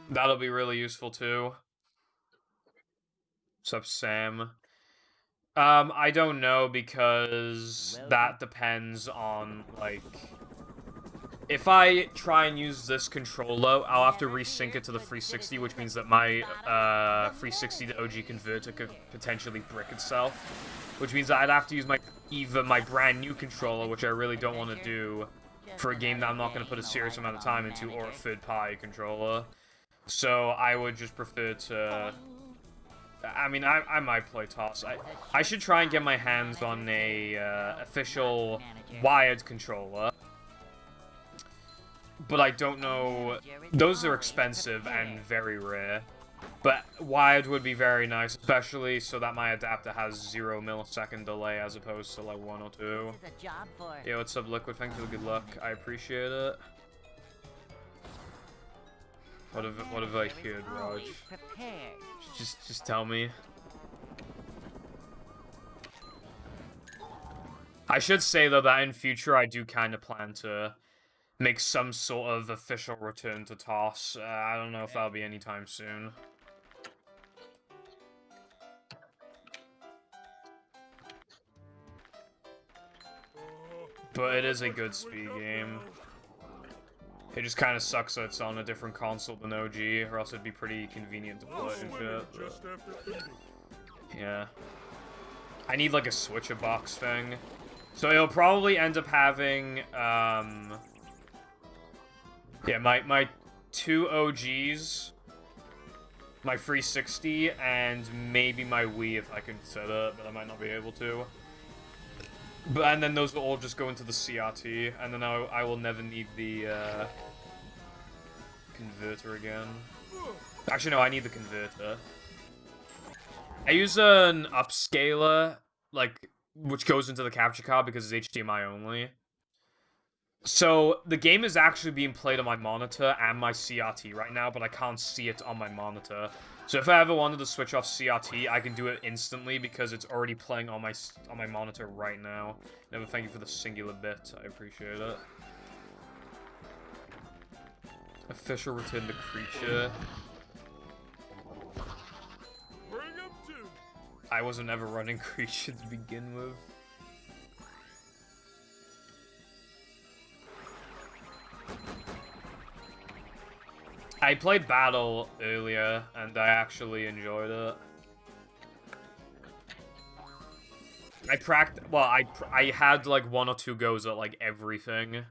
That'll be really useful too. What's up, Sam? I don't know because that depends on, like... If I try and use this controller, I'll have to resync it to the 360, which means that my 360 to OG converter could potentially brick itself. Which means that I'd have to use either my brand new controller, which I really don't want to do for a game that I'm not going to put a serious amount of time into, or a third-party controller. So I would just prefer to... I mean, I might play Toss. I should try and get my hands on a official wired controller. But I don't know... Those are expensive and very rare. But wired would be very nice, especially so that my adapter has 0 millisecond delay as opposed to like 1 or 2. Yeah, what's up, Liquid? Thank you for the good luck. I appreciate it. What have I heard, Raj? Just tell me. I should say though that in future I do kind of plan to make some sort of official return to Toss. I don't know if that'll be anytime soon. But it is a good speed game. It just kind of sucks that it's on a different console than OG, or else it'd be pretty convenient to play and shit. But... yeah. I need like a switcher box thing. So it'll probably end up having, yeah, my 2 OGs, my 360, and maybe my Wii if I can set it, but I might not be able to. And then those will all just go into the CRT, and then I will never need the converter again. Actually, no, I need the converter. I use an upscaler, like, which goes into the capture card because it's HDMI only. So, the game is actually being played on my monitor and my CRT right now, but I can't see it on my monitor. So if I ever wanted to switch off CRT, I can do it instantly because it's already playing on my monitor right now. Never, thank you for the singular bit. I appreciate it. Official return to creature. I wasn't ever running creature to begin with. I played Battle earlier, and I actually enjoyed it. I had like 1 or 2 goes at like everything.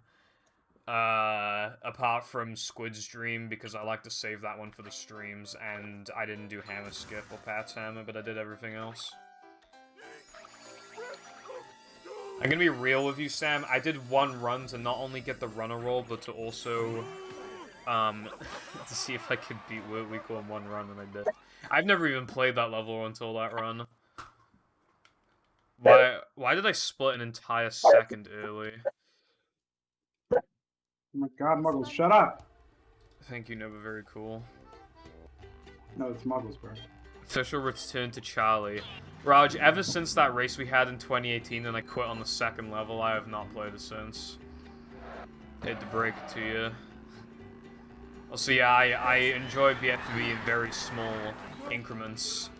Apart from Squid's Dream, because I like to save that one for the streams, and I didn't do Hammer Skip or Pat's Hammer, but I did everything else. I'm gonna be real with you, Sam. I did 1 run to not only get the runner roll, but to also... to see if I could beat Weekle in 1 run, and I did. I've never even played that level until that run. Why did I split an entire second early? Oh my god, Muggles, shut up! Thank you, Nova, very cool. No, it's Muggles, bro. Official return to Charlie. Raj, ever since that race we had in 2018 and I quit on the 2nd level, I have not played it since. Hate to break it to you. Also, yeah, I enjoy BFB in very small increments.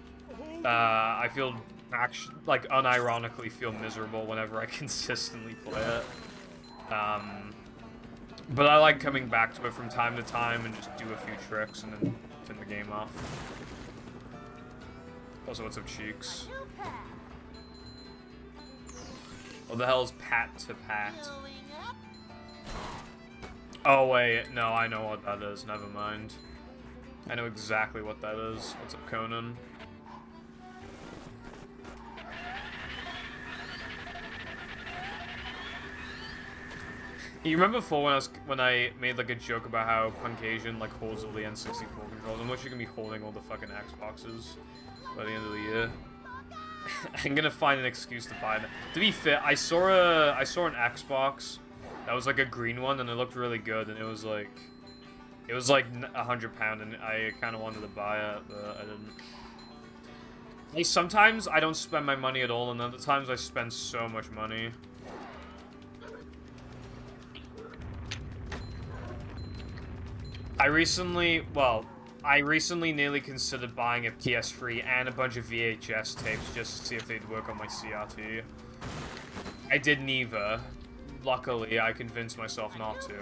I feel, like, unironically feel miserable whenever I consistently play it. But I like coming back to it from time to time and just do a few tricks and then turn the game off. Also, what's up, Cheeks? What the hell is Pat to Pat? Oh, wait. No, I know what that is. Never mind. I know exactly what that is. What's up, Conan? You remember before when I made like a joke about how Punk Asian like holds all the N64 controls? I'm literally gonna be holding all the fucking Xboxes by the end of the year. I'm gonna find an excuse to buy them. To be fair, I saw an Xbox that was like a green one and it looked really good, and it was like £100, and I kind of wanted to buy it, but I didn't. Like, sometimes I don't spend my money at all, and other times I spend so much money. I recently, well, I recently nearly considered buying a PS3 and a bunch of VHS tapes just to see if they'd work on my CRT. I did neither. Luckily, I convinced myself not to.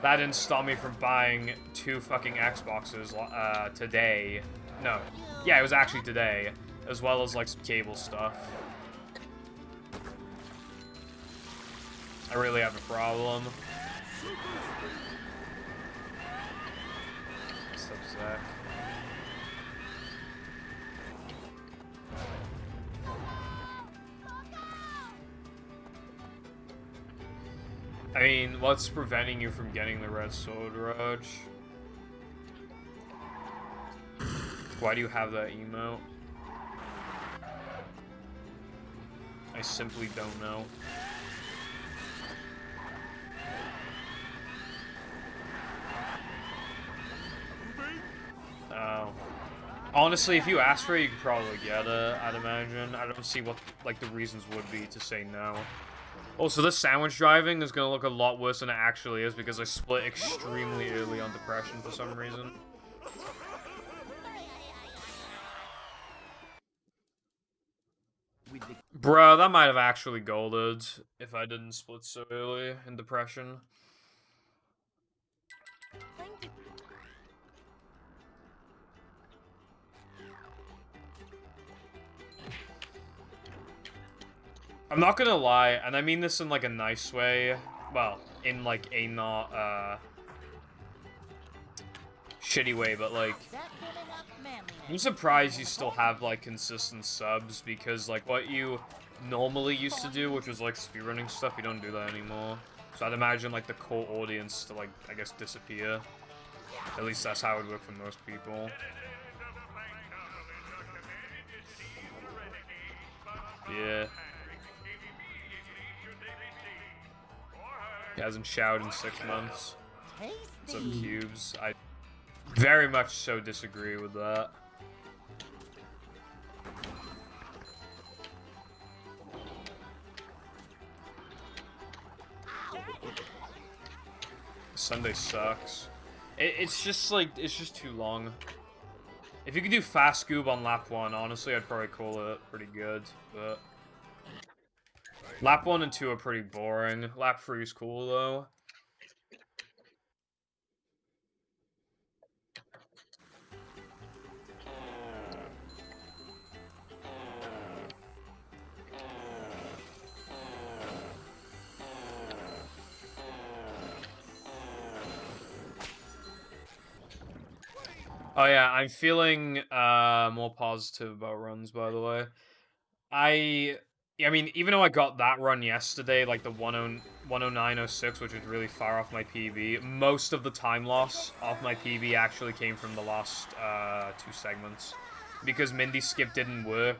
That didn't stop me from buying 2 fucking Xboxes today. No. Yeah, it was actually today. As well as, like, some cable stuff. I really have a problem. What's up, Zach? I mean, what's preventing you from getting the red sword, Raj? Why do you have that emote? I simply don't know. Oh. Honestly, if you ask for it, you could probably get it, I'd imagine. I don't see what, like, the reasons would be to say no. Also, this sandwich driving is gonna look a lot worse than it actually is because I split extremely early on depression for some reason. Bruh, that might have actually golded if I didn't split so early in depression. I'm not gonna lie, and I mean this in, like, a nice way. Well, in, like, a not, shitty way, but, like, I'm surprised you still have, like, consistent subs, because, like, what you normally used to do, which was, like, speedrunning stuff, you don't do that anymore. So I'd imagine, like, the core audience to, like, I guess, disappear. At least that's how it would work for most people. Yeah. He hasn't showered in 6 months. What's up, Cubes? I very much so disagree with that. Sunday sucks. It's just, like, it's just too long. If you could do fast scoob on lap 1, honestly, I'd probably call it pretty good, but... Lap 1 and 2 are pretty boring. Lap 3 is cool, though. Oh yeah, I'm feeling more positive about runs, by the way. I mean, even though I got that run yesterday, like the 109.06, which was really far off my PB, most of the time loss off my PB actually came from the last 2 segments. Because Mindy skip didn't work,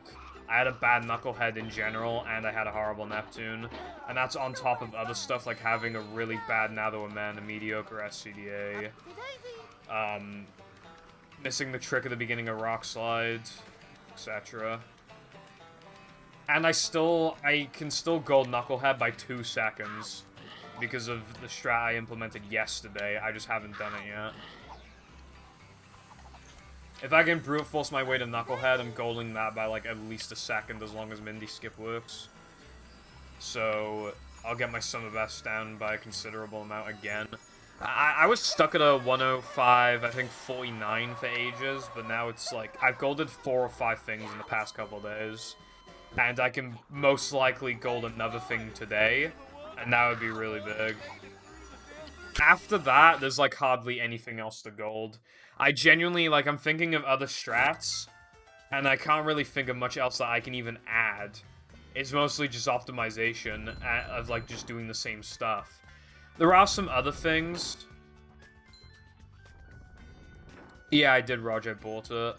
I had a bad knucklehead in general, and I had a horrible Neptune. And that's on top of other stuff like having a really bad Natho Man, a mediocre SCDA. Missing the trick at the beginning of Rock Slide, etc. And I can still gold Knucklehead by 2 seconds because of the strat I implemented yesterday. I just haven't done it yet. If I can brute force my way to Knucklehead, I'm golding that by like at least a second as long as Mindy skip works. So I'll get my summer best down by a considerable amount again. I was stuck at a 105, I think 49 for ages, but now it's like, I've golded 4 or 5 things in the past couple days, and I can most likely gold another thing today, and that would be really big. After that, there's like hardly anything else to gold. I genuinely, like, I'm thinking of other strats, and I can't really think of much else that I can even add. It's mostly just optimization of, like, just doing the same stuff. There are some other things. Yeah, I did, Roger. I bought it.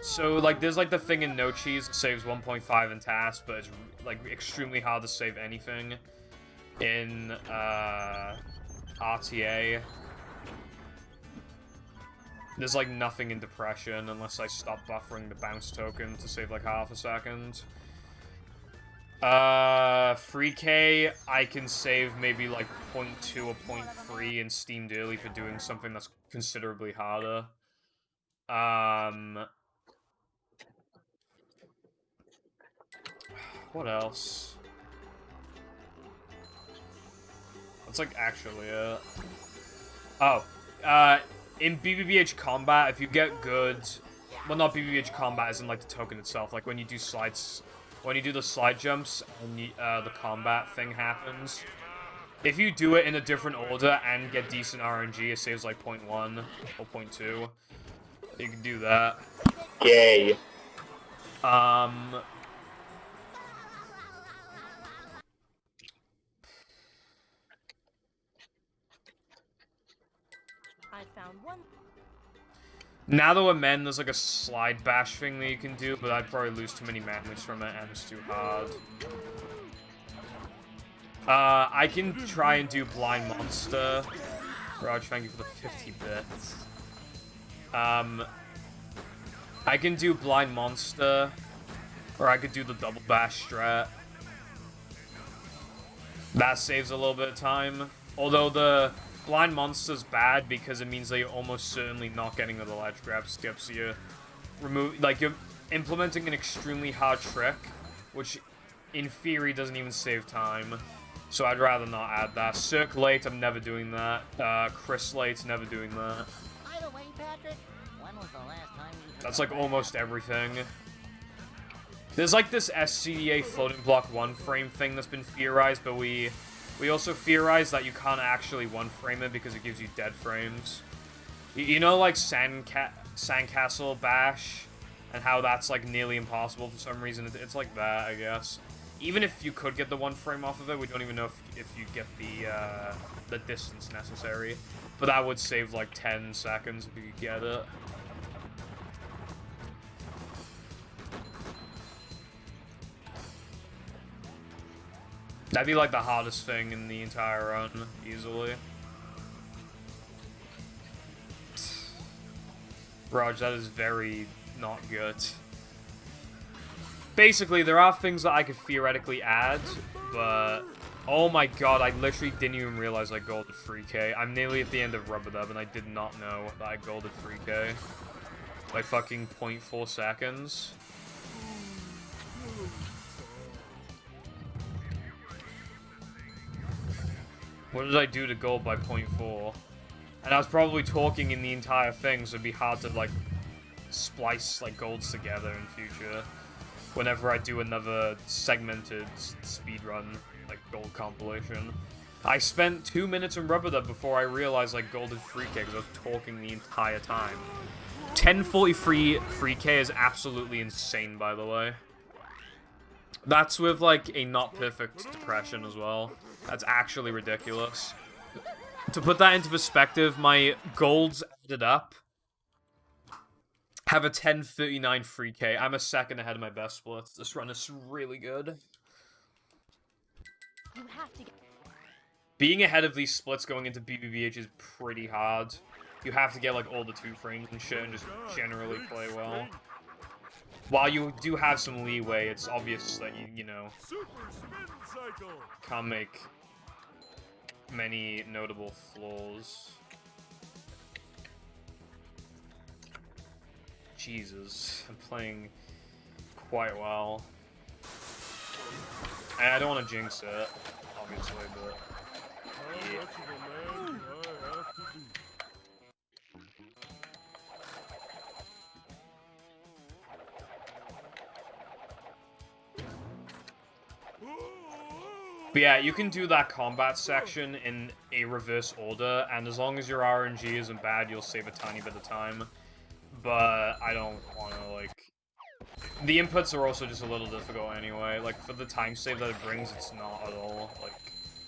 So, like, there's, like, the thing in No Cheese that saves 1.5 in task, but it's, like, extremely hard to save anything in, RTA. There's, like, nothing in Depression unless I stop buffering the bounce token to save, like, half a second. Free K, I can save maybe like 0.2 or 0.3 in Steam Daily for doing something that's considerably harder. What else? That's like actually it. Oh, in BBBH combat, if you get good, well, not BBBH combat as in like the token itself, like when you do slides, when you do the slide jumps and the combat thing happens, if you do it in a different order and get decent RNG, it saves like 0.1 or 0.2. You can do that. Yay. I found one. Now that we're men, there's like a slide bash thing that you can do, but I'd probably lose too many memories from it and it's too hard. I can try and do Blind Monster. Raj, thank you for the 50 bits. I can do Blind Monster, or I could do the double bash strat. That saves a little bit of time. Although the Blind Monster's bad because it means that you're almost certainly not getting the ledge grab skips. So you're you're implementing an extremely hard trick, which in theory doesn't even save time. So I'd rather not add that. Circ Late, I'm never doing that. Chris Late, never doing that. By the way, Patrick, when was the last time you... That's like almost everything. There's like this SCDA floating block one frame thing that's been theorized, but we also theorized that you can't actually one frame it because it gives you dead frames. You know, like Sandcastle Bash, and how that's like nearly impossible for some reason. It's like that, I guess. Even if you could get the one frame off of it, we don't even know if you get the distance necessary. But that would save like 10 seconds if you could get it. That'd be like the hardest thing in the entire run, easily. Raj, that is very not good. Basically, there are things that I could theoretically add, but... Oh my god, I literally didn't even realize I golded 3k. I'm nearly at the end of Rubber Dub, and I did not know that I golded 3k. By fucking 0.4 seconds. What did I do to gold by 0.4? And I was probably talking in the entire thing, so it'd be hard to, like, splice, like, golds together in future. Whenever I do another segmented speedrun, like, gold compilation. I spent 2 minutes in Rubber Dub before I realized I golded 3k because I was talking the entire time. 1043 3k is absolutely insane, by the way. That's with, like, a not perfect depression as well. That's actually ridiculous. To put that into perspective, my golds added up have a 1039 3k. I'm a second ahead of my best splits. This run is really good. You have to get... Being ahead of these splits going into BBBH is pretty hard. You have to get, like, all the 2 frames and shit and just generally play well. While you do have some leeway, it's obvious that you know, can't make many notable flaws. Jesus, I'm playing quite well. And I don't want to jinx it, obviously, but yeah. But yeah, you can do that combat section in a reverse order, and as long as your RNG isn't bad, you'll save a tiny bit of time. But I don't want to, like... The inputs are also just a little difficult anyway. Like, for the time save that it brings, it's not at all, like,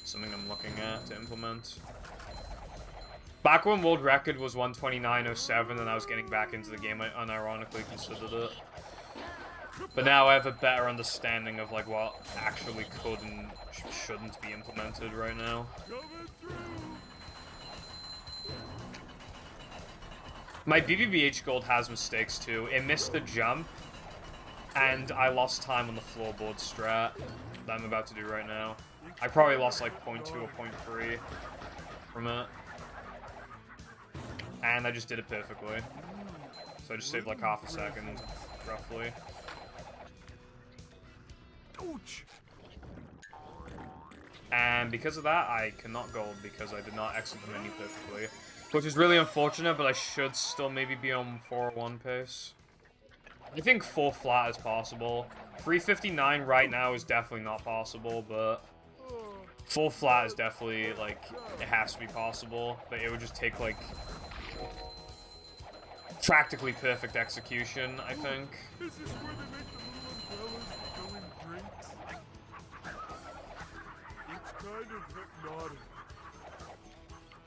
something I'm looking at to implement. Back when world record was 129.07 and I was getting back into the game, I unironically considered it. But now I have a better understanding of, like, what actually could and shouldn't be implemented right now. My BBBH gold has mistakes, too. It missed the jump, And I lost time on the floorboard strat that I'm about to do right now. I probably lost like 0.2 or 0.3 from it. And I just did it perfectly. So I just saved like half a second, roughly. And because of that, I cannot gold because I did not exit the menu perfectly. Which is really unfortunate, but I should still maybe be on 401 pace. I think 4 flat is possible. 359 right now is definitely not possible, but 4 flat is definitely, like, it has to be possible. But it would just take, like, practically perfect execution, I think. Is this where they make the little umbrellas go in drinks? It's kind of hypnotic.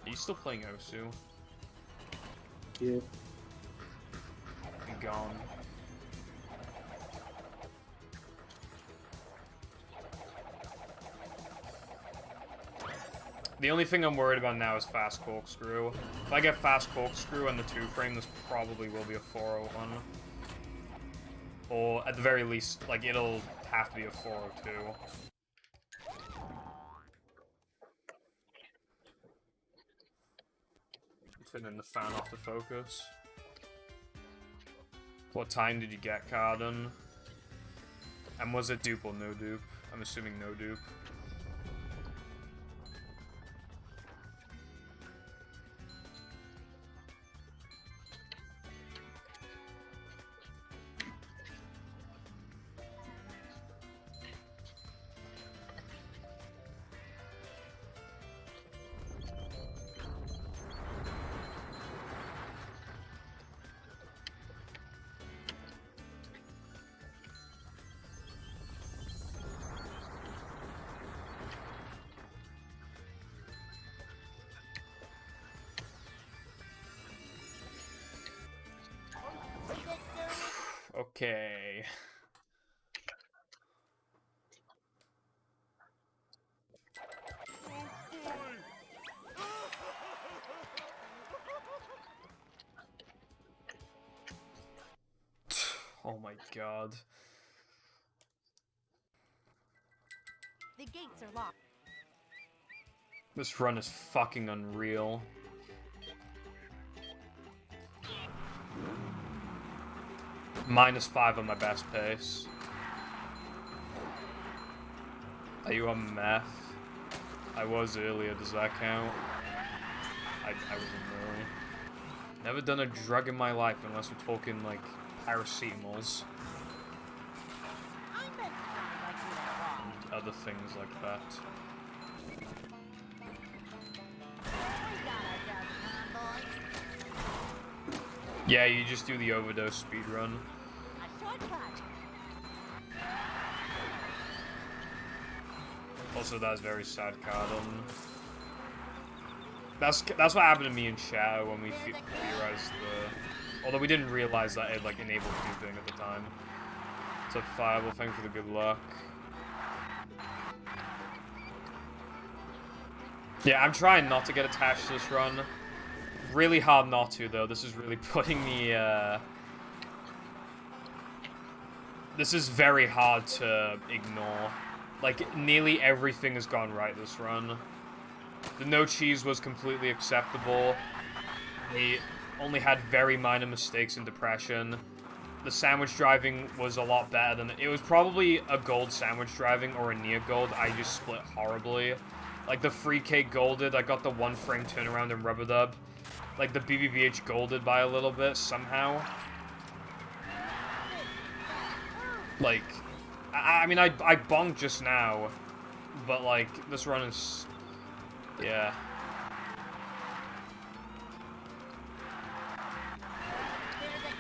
Are you still playing Osu? Yeah. I'm gone. The only thing I'm worried about now is fast corkscrew. If I get fast corkscrew and the 2-frame, this probably will be a 401. Or, at the very least, like, it'll have to be a 402. Turning the fan off to focus. What time did you get, Carden? And was it dupe or no dupe? I'm assuming no dupe. Okay. Oh my god. The gates are locked. This run is fucking unreal. -5 on my best pace. Are you on meth? I was earlier, does that count? I wasn't really. Never done a drug in my life unless we're talking like paracetamols. I meant to sound like you that wrong. And other things like that. We got ourselves a convoy. Yeah, you just do the overdose speedrun. A shortcut. Also, that's very sad, Cardon. That's what happened to me in Shadow when we theorized the... Although we didn't realize that it, like, enabled duping at the time. It's a fireball, thank you for the good luck. Yeah, I'm trying not to get attached to this run. Really hard not to, though. This is really putting me, This is very hard to ignore. Like, nearly everything has gone right this run. The no cheese was completely acceptable. They only had very minor mistakes in depression. The sandwich driving was a lot better than... It was probably a gold sandwich driving or a near gold. I just split horribly. Like, the free cake golded. I got the 1-frame turnaround and rubber dub. Like, the BBBH golded by a little bit somehow. Like... I mean, I bonked just now, but, like, this run is... Yeah. There's a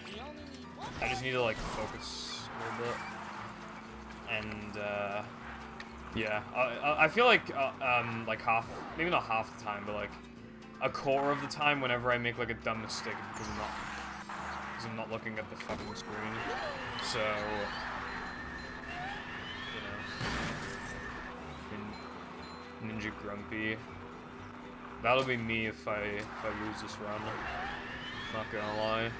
key. We only need one. I just need to, like, focus a little bit. And, yeah. I feel like half... Maybe not half the time, but, like, a quarter of the time whenever I make, like, a dumb mistake because I'm not looking at the fucking screen. So, you know, Ninja Grumpy. That'll be me if I lose this run. Not gonna lie.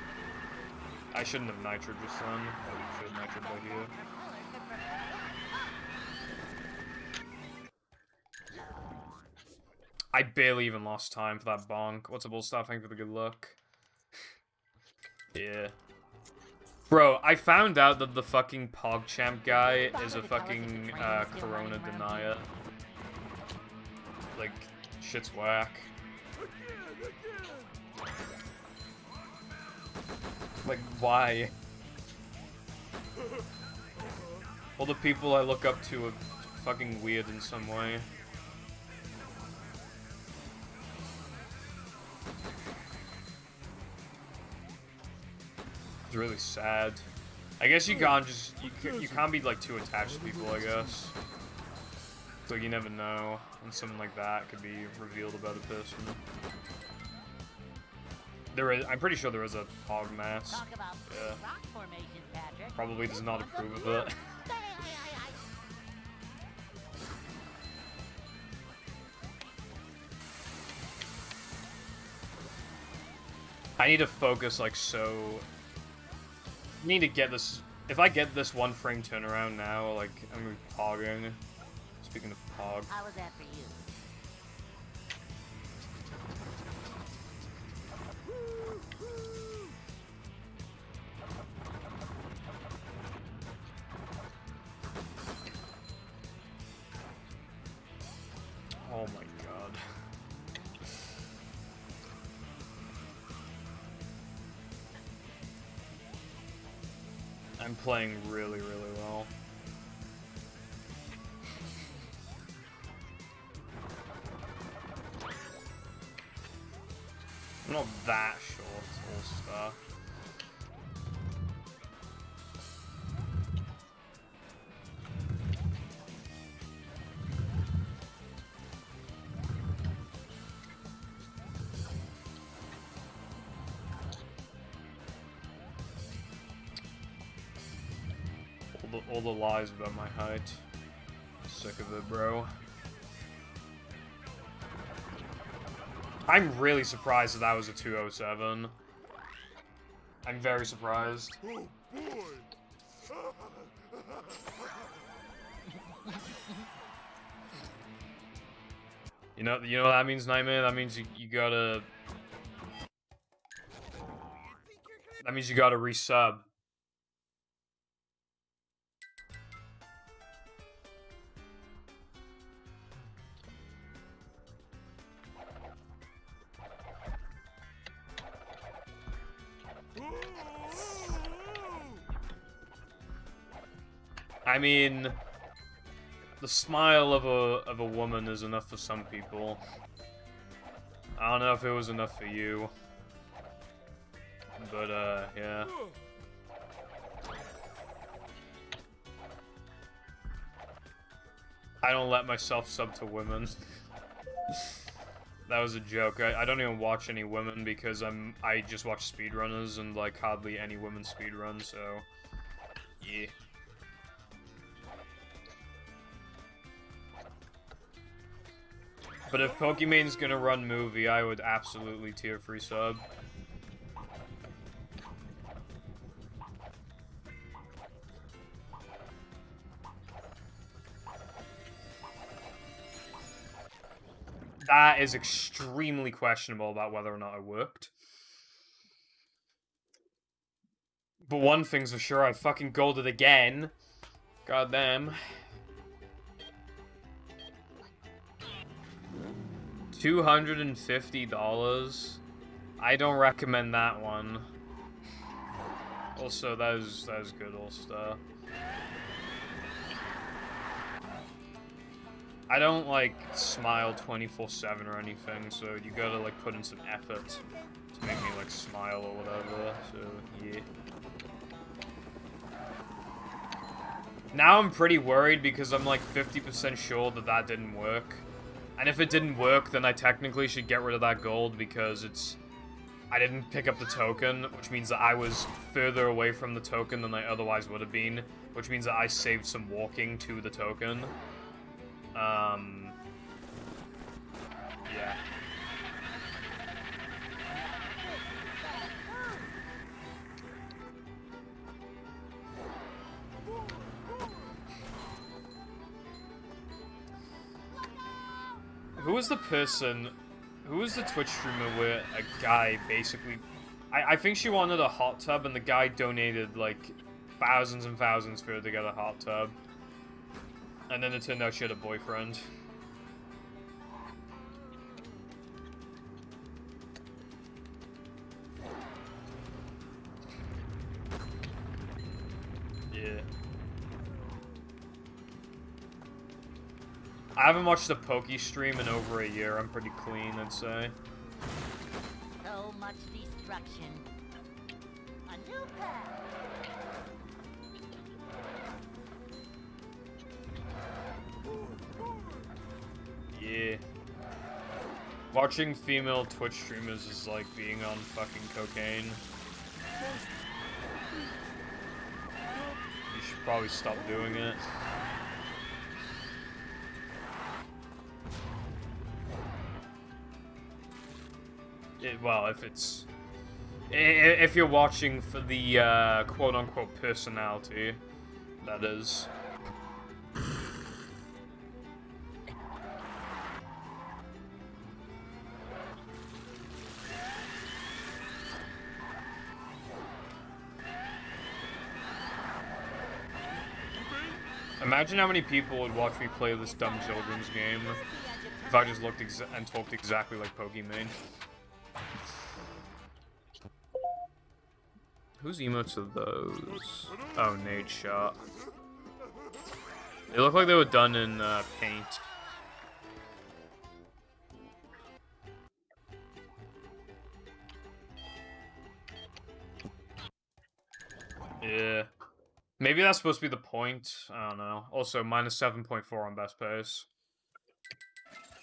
I shouldn't have nitro just then. Probably should have nitro by here. I barely even lost time for that bonk. What's up, old stuff? Thank you for the good luck. Yeah. Bro, I found out that the fucking PogChamp guy is a fucking Corona denier. Like, shit's whack. Like, why? All the people I look up to are fucking weird in some way. It's really sad. I guess you can't just you can't be like too attached to people, I guess. So you never know when something like that could be revealed about a person. I'm pretty sure there is a hog mask. Yeah. Probably does not approve of it. I need to focus like so. Need to get this. If I get this 1 frame turnaround now, like I'm gonna be pogging. Speaking of pog. How was that for you? Oh my god. I'm playing really, really well. I'm not that short, all stuff. All the lies about my height. Sick of it, bro. I'm really surprised that was a 207. I'm very surprised. Oh boy! You know what that means, Nightmare? That means you gotta... That means you gotta resub. I mean, the smile of a woman is enough for some people. I don't know if it was enough for you. But yeah. I don't let myself sub to women. That was a joke. I don't even watch any women because I just watch speedrunners and like hardly any women speedrun, so yeah. But if Pokemon's gonna run movie, I would absolutely tier free sub. That is extremely questionable about whether or not it worked. But one thing's for sure, I fucking golded again. God damn. $250. I don't recommend that one. Also, that is good old stuff. I don't like smile 24/7 or anything, so you gotta like put in some effort to make me like smile or whatever. So yeah. Now I'm pretty worried because I'm like 50% sure that that didn't work. And if it didn't work, then I technically should get rid of that gold because I didn't pick up the token, which means that I was further away from the token than I otherwise would have been, which means that I saved some walking to the token. Yeah. Who was the person... Who was the Twitch streamer where a guy basically... I think she wanted a hot tub and the guy donated, like, thousands and thousands for her to get a hot tub. And then it turned out she had a boyfriend. Yeah. I haven't watched a Pokey stream in over a year. I'm pretty clean, I'd say. So much destruction. A new path. Yeah. Watching female Twitch streamers is like being on fucking cocaine. You should probably stop doing it. Well, if it's... If you're watching for the, quote-unquote personality, that is. Imagine how many people would watch me play this dumb children's game if I just looked and talked exactly like Pokemon. Whose emotes are those? Oh, Nate Shot. They look like they were done in paint. Yeah. Maybe that's supposed to be the point. I don't know. Also, minus 7.4 on best pace.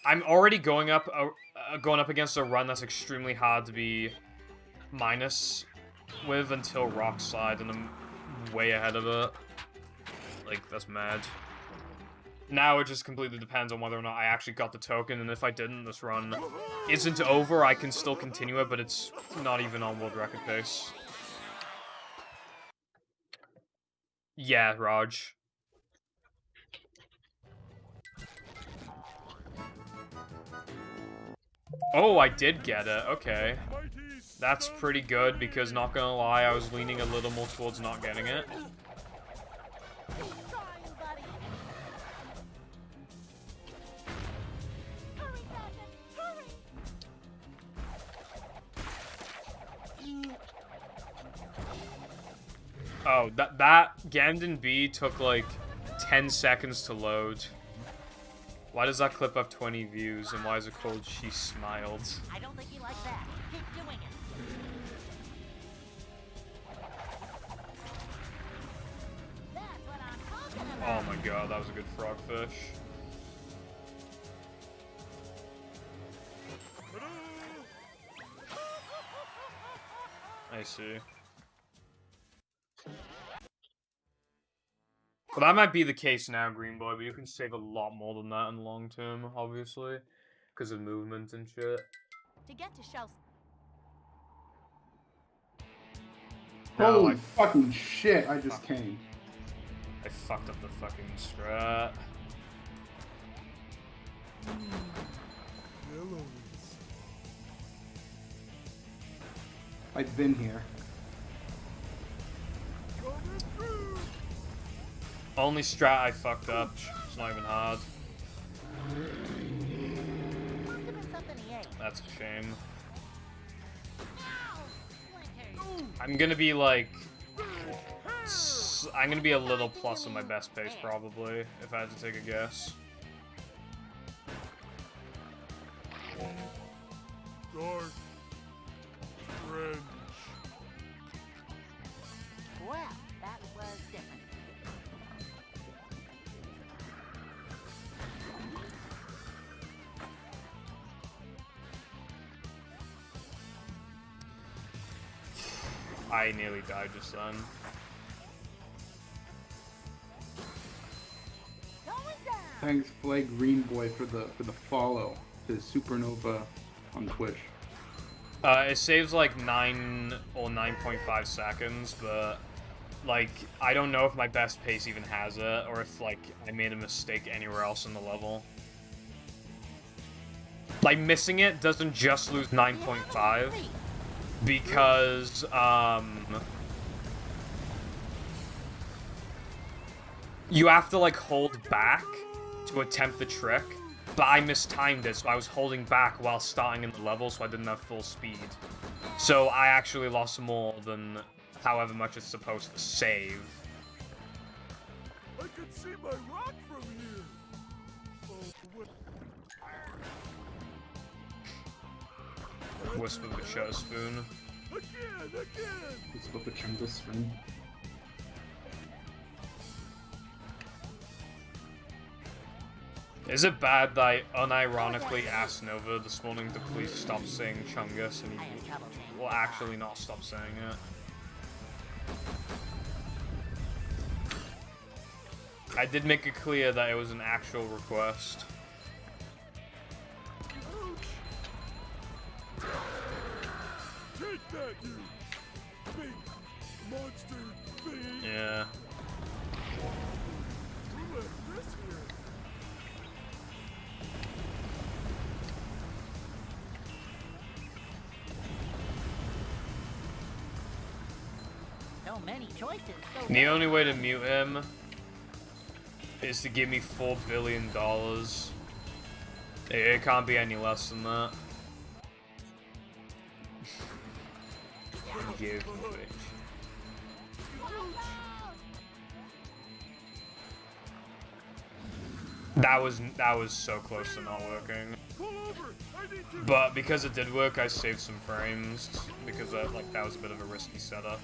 I'm already going up against a run that's extremely hard to be minus with until Rock Slide, and I'm way ahead of it. Like, that's mad. Now it just completely depends on whether or not I actually got the token, and if I didn't, this run isn't over. I can still continue it, but it's not even on world record pace. Yeah, Raj. Oh, I did get it. Okay. That's pretty good, because not gonna lie, I was leaning a little more towards not getting it. Keep trying, buddy. Hurry, Patrick, hurry. Oh, that Gandon B took like 10 seconds to load. Why does that clip have 20 views, and why is it called She Smiled? I don't think you like that. Keep doing it. That's what I'm talking about. Oh my god, that was a good frogfish. I see. Well, that might be the case now, Green Boy, but you can save a lot more than that in the long term, obviously. Because of movement and shit. To get to shelf. No, Holy fucking shit, I just came. I fucked up the fucking strat. I've been here. Only strat I fucked up. It's not even hard. Must have been something he ate. That's a shame. Ow, splinters. I'm gonna be like... I'm gonna be a little plus on my best pace, probably, if I had to take a guess. Dark. French. Well, that was different. I nearly died just then. Going down. Thanks, Flag Green Boy, for the follow to Supernova on Twitch. It saves like 9 or 9.5 seconds, but like I don't know if my best pace even has it, or if like I made a mistake anywhere else in the level. Like, missing it doesn't just lose 9.5, because, you have to, like, hold back to attempt the trick, but I mistimed it, so I was holding back while starting in the level, so I didn't have full speed. So I actually lost more than however much it's supposed to save. I can see my rock from here. Oh, what? Wisp of a Shutter Spoon. Again. It's about the Chungus spin. Is it bad that I unironically asked Nova this morning to please stop saying Chungus, and he will actually not stop saying it? I did make it clear that it was an actual request. Take that, you big monster thing. Yeah. Who left this here? So many choices. So The only way to mute him is to give me $4 billion. It can't be any less than that. Give me, bitch. That was so close to not working. Pull over. I need to. But because it did work, I saved some frames because that was a bit of a risky setup.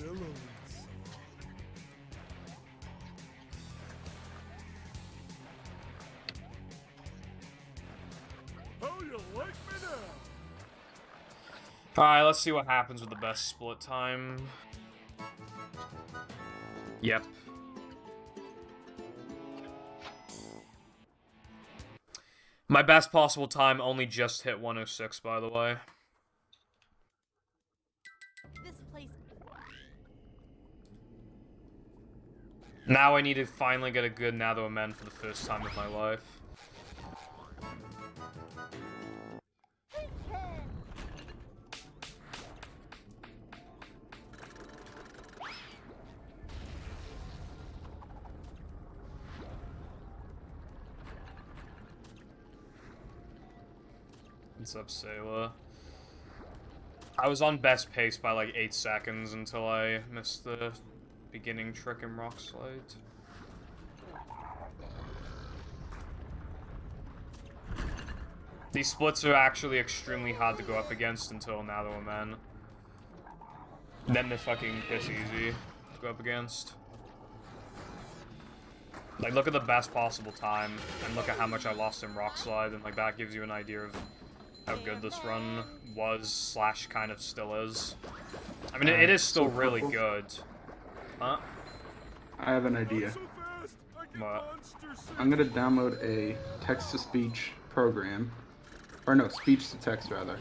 Yellow. How you like me now? Alright, let's see what happens with the best split time. Yep. My best possible time only just hit 106, by the way. this place. Now I need to finally get a good Nether Amend for the first time in my life. What's up, Sailor? I was on best pace by like 8 seconds until I missed the beginning trick in Rock Slide. These splits are actually extremely hard to go up against until now they're men. Then they're fucking piss easy to go up against. Like, look at the best possible time, and look at how much I lost in Rock Slide, and like that gives you an idea of how good this run was / kind of still is. I mean, it is still really good. Huh? I have an idea. So fast. I get What? monster I'm gonna download a text-to-speech program, or no, speech-to-text rather.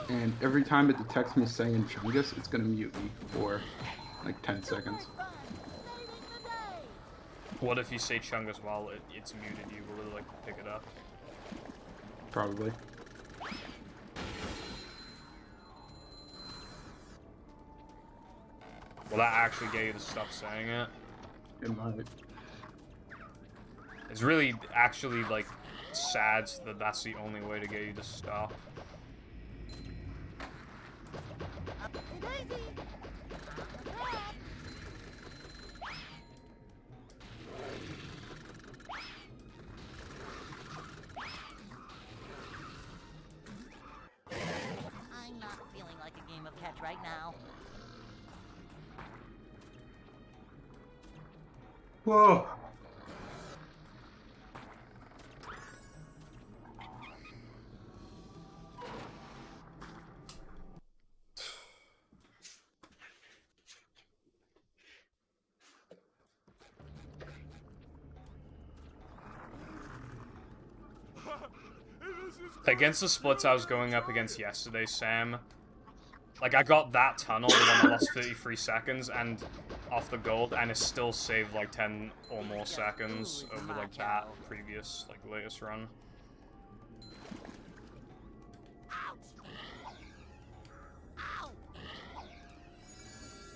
And every time it detects me saying Chungus, it's gonna mute me for like 10 seconds. What if you say Chungus while it's muted? You will it, like, pick it up? Probably. Will that actually get you to stop saying it? It might. It's really actually, like, sad that that's the only way to get you to stop. Daisy. I'm not feeling like a game of catch right now. Whoa! Against the splits I was going up against yesterday, Sam, like, I got that tunnel, the one that lost 33 seconds, and off the gold, and it still saved like 10 or more seconds over like that previous, like latest run.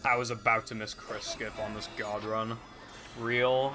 I was about to miss Chris skip on this god run. Real.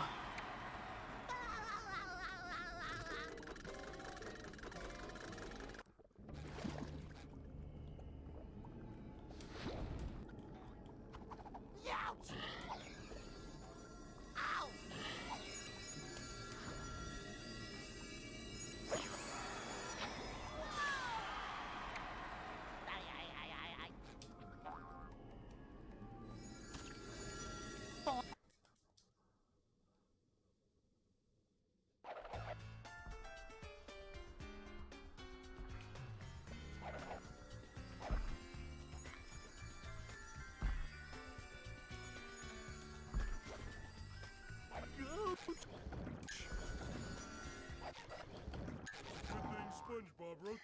SpongeBob wrote.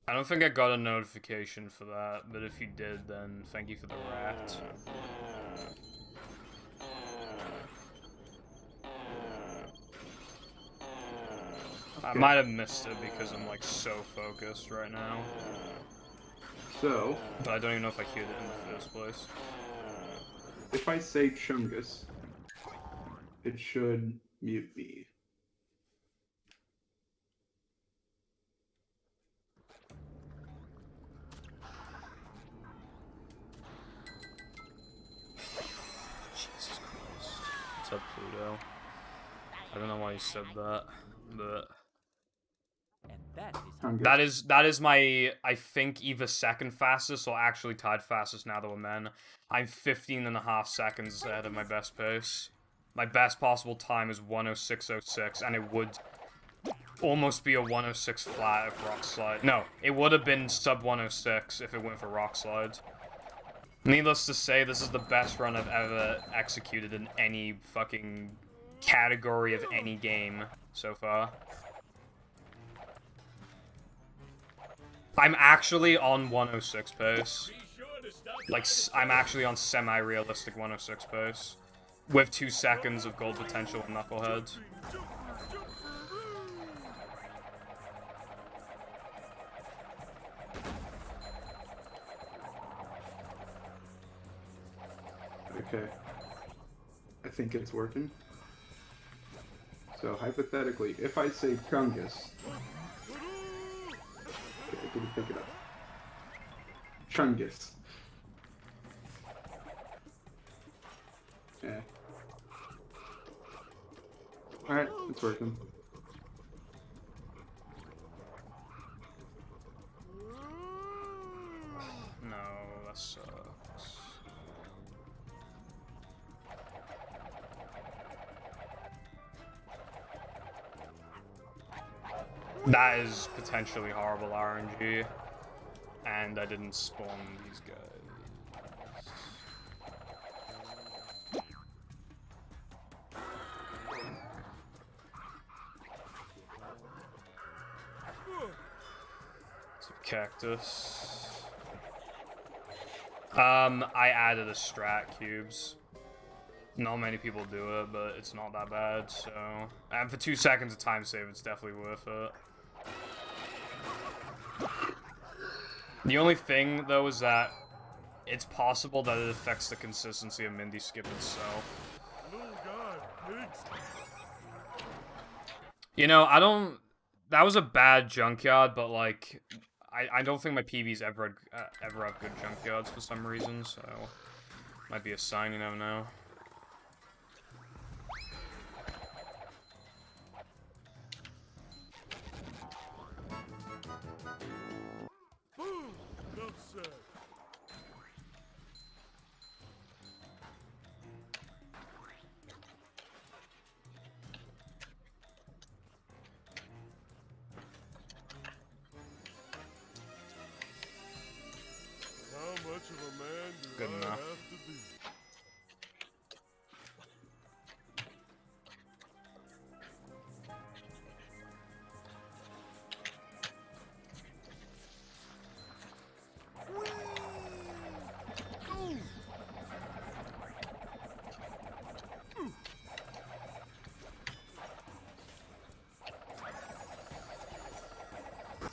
I don't think I got a notification for that, but if you did, then thank you for the rat. I might have missed it because I'm like so focused right now. So, But I don't even know if I queued it in the first place. if I say Chungus, it should mute me. Jesus Christ. What's up, Pluto? I don't know why you said that, but... And That is my, I think, either second fastest or actually tied fastest now that we're men. I'm 15.5 seconds ahead of my best pace. My best possible time is 106.06, and it would almost be a 106 flat if Rock Slide. No, it would have been sub 106 if it went for Rock Slide. Needless to say, this is the best run I've ever executed in any fucking category of any game so far. I'm actually on 106 pace. Like, I'm actually on semi-realistic 106 pace. With 2 seconds of gold potential and Knucklehead. Okay. I think it's working. So, hypothetically, if I say Chungus... Okay, I didn't pick it up. Chungus. Yeah. Alright, it's working. No, that sucks. That is potentially horrible RNG, and I didn't spawn these guys. Some cactus. I added a strat cubes. Not many people do it, but it's not that bad, so... And for 2 seconds of time save, it's definitely worth it. The only thing, though, is that it's possible that it affects the consistency of Mindy Skip itself. Little guy, pigs. You know, I don't... That was a bad junkyard, but, like... I don't think my PBs ever have good junkyards for some reason, so... Might be a sign, you never know. Boom! Enough said. How much of a man do Good I enough. have to be?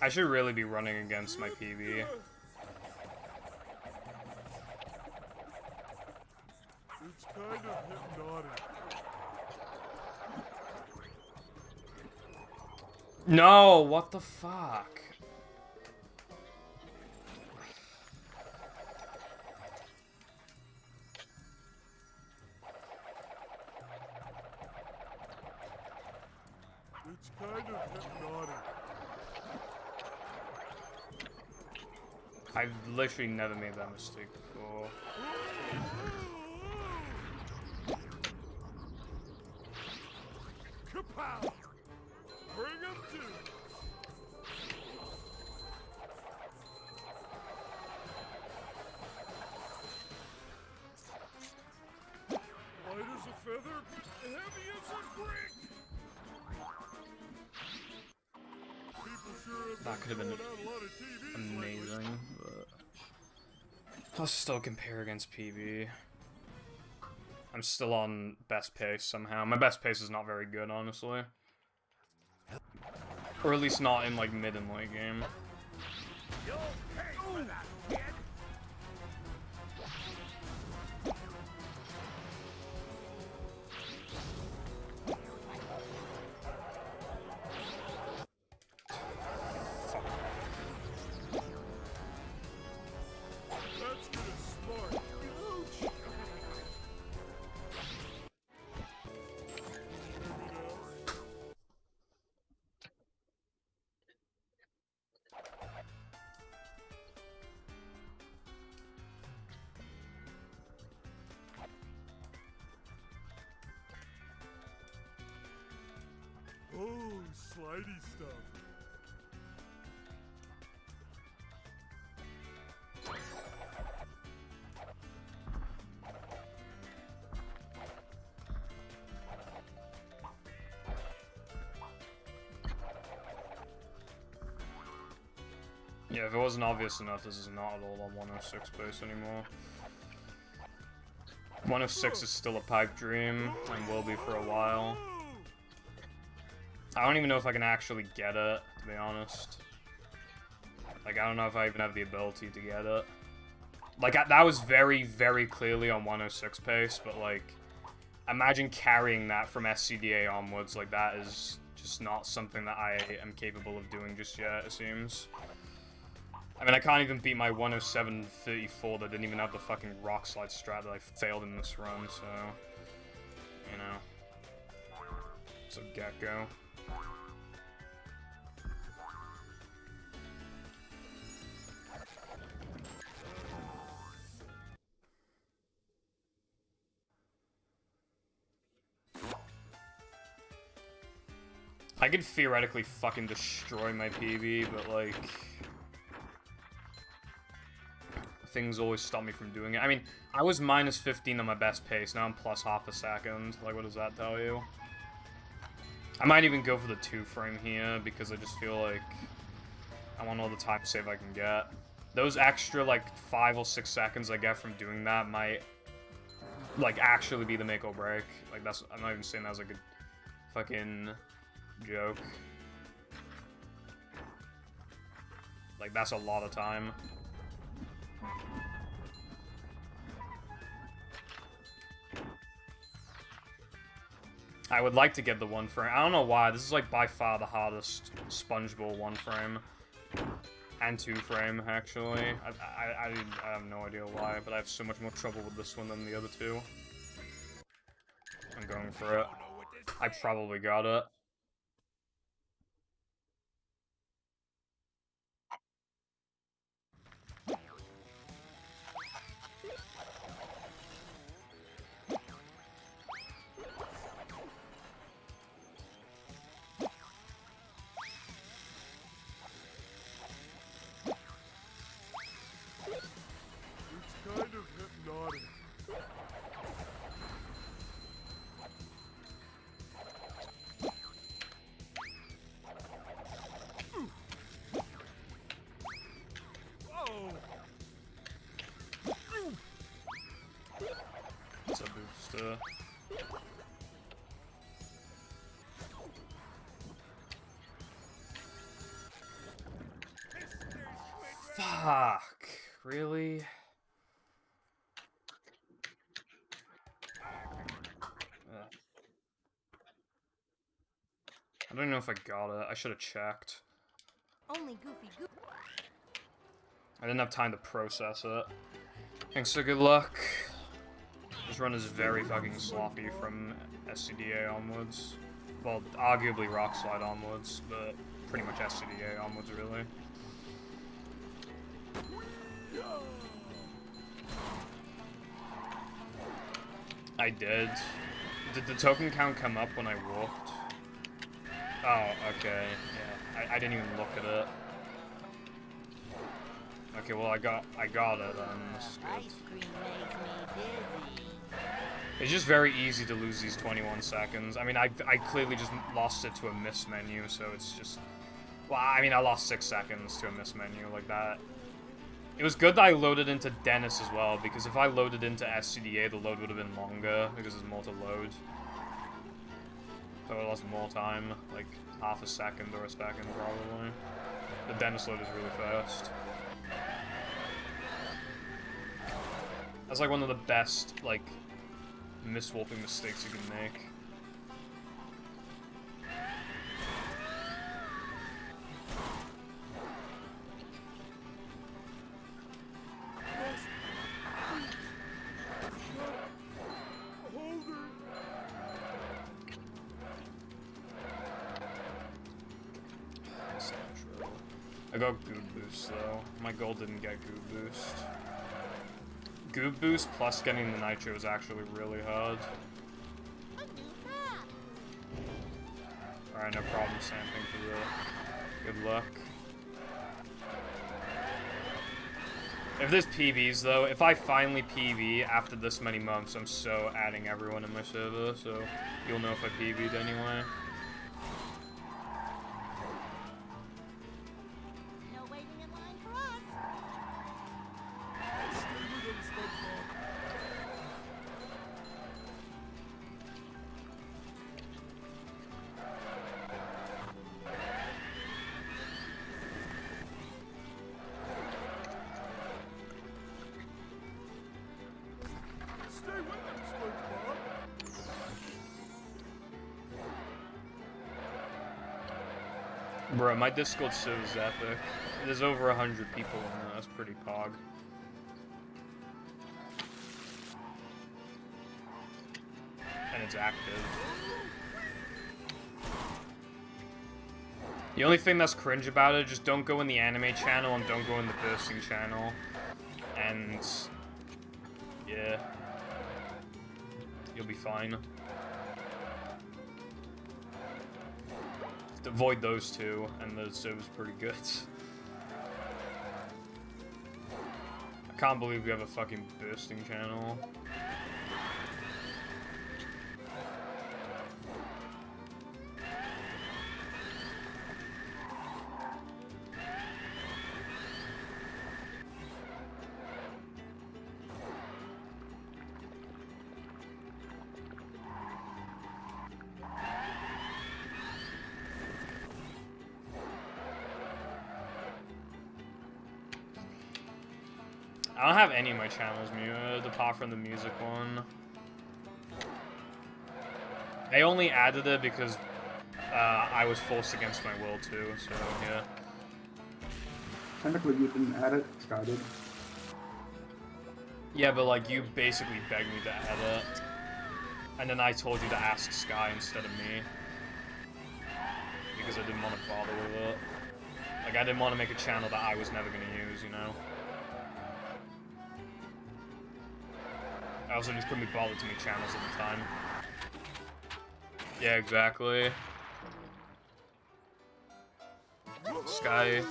I should really be running against my PB. It's kind of hypnotic. No, what the fuck? It's kind of hypnotic. I've literally never made that mistake before. Kapow! Bring him to. Light as a feather, heavy as a brick. People sure have That could have been throwing out a lot of TVs lately. amazing, but I'll still compare against PB. I'm still on best pace somehow. My best pace is not very good, honestly. Or at least not in, like, mid and late game. You'll pay for that, kid. That's gonna smart. Ouch. Oh, slidey stuff. Yeah, if it wasn't obvious enough, this is not at all on 106 base anymore. 106 is still a pipe dream, and will be for a while. I don't even know if I can actually get it, to be honest. Like, I don't know if I even have the ability to get it. Like, that was very, very clearly on 106 pace, but, like, imagine carrying that from SCDA onwards. Like, that is just not something that I am capable of doing just yet, it seems. I mean, I can't even beat my 107.34 that didn't even have the fucking rock slide strat that I failed in this run, so... You know. It's a gecko. I could theoretically fucking destroy my PB, but, like... Things always stop me from doing it. I mean, I was minus 15 on my best pace, now I'm plus half a second. Like, what does that tell you? I might even go for the 2-frame here, because I just feel like I want all the time save I can get. Those extra, like, 5 or 6 seconds I get from doing that might, like, actually be the make or break. Like, that's, I'm not even saying that as, like, a fucking joke. Like, that's a lot of time. I would like to get the 1-frame. I don't know why. This is, like, by far the hardest SpongeBob 1-frame. And 2-frame, actually. I have no idea why, but I have so much more trouble with this one than the other two. I'm going for it. I probably got it. It's kind of hypnotic. Oh! It's a booster. Fuck. Really? I don't know if I got it. I should have checked. Only Goofy Goof. I didn't have time to process it. Thanks, so good luck. This run is very fucking sloppy from SCDA onwards. Well, arguably Rock Slide onwards, but pretty much SCDA onwards, really. I did. Did the token count come up when I walked? Oh, okay. Yeah, I didn't even look at it. Okay, well I got it then. This is good. Ice cream makes me dizzy. It's just very easy to lose these 21 seconds. I mean, I clearly just lost it to a miss menu, so it's just... Well, I mean, I lost 6 seconds to a miss menu like that. It was good that I loaded into Dennis as well, because if I loaded into SCDA, the load would have been longer, because there's more to load. So I lost more time, like half a second or a second, probably. The Dennis load is really fast. That's like one of the best, like, miswarping mistakes you can make. I got Goob Boost though. My goal didn't get Goob Boost. Goob Boost plus getting the Nitro is actually really hard. A new path. Alright, no problem, Sam. Thank you for the good luck. If there's PBs though, if I finally PB after this many months, I'm so adding everyone in my server, so you'll know if I PB'd anyway. No waiting in line for us. Stay with him, SpongeBob. Stay with him, SpongeBob. Bro, my Discord server is epic. There's over 100 people in there, that's pretty pog. And it's active. The only thing that's cringe about it, just don't go in the anime channel and don't go in the bursting channel. And... yeah. You'll be fine. Just avoid those two, and the server's pretty good. I can't believe we have a fucking bursting channel. I don't have any of my channels muted, apart from the music one. They only added it because I was forced against my will too, so yeah. Technically, you didn't add it. Sky did. Yeah, but like, you basically begged me to add it. And then I told you to ask Sky instead of me. Because I didn't want to bother with it. Like, I didn't want to make a channel that I was never going to use, you know? I also just couldn't be bothered to make channels at the time. Yeah, exactly. Sky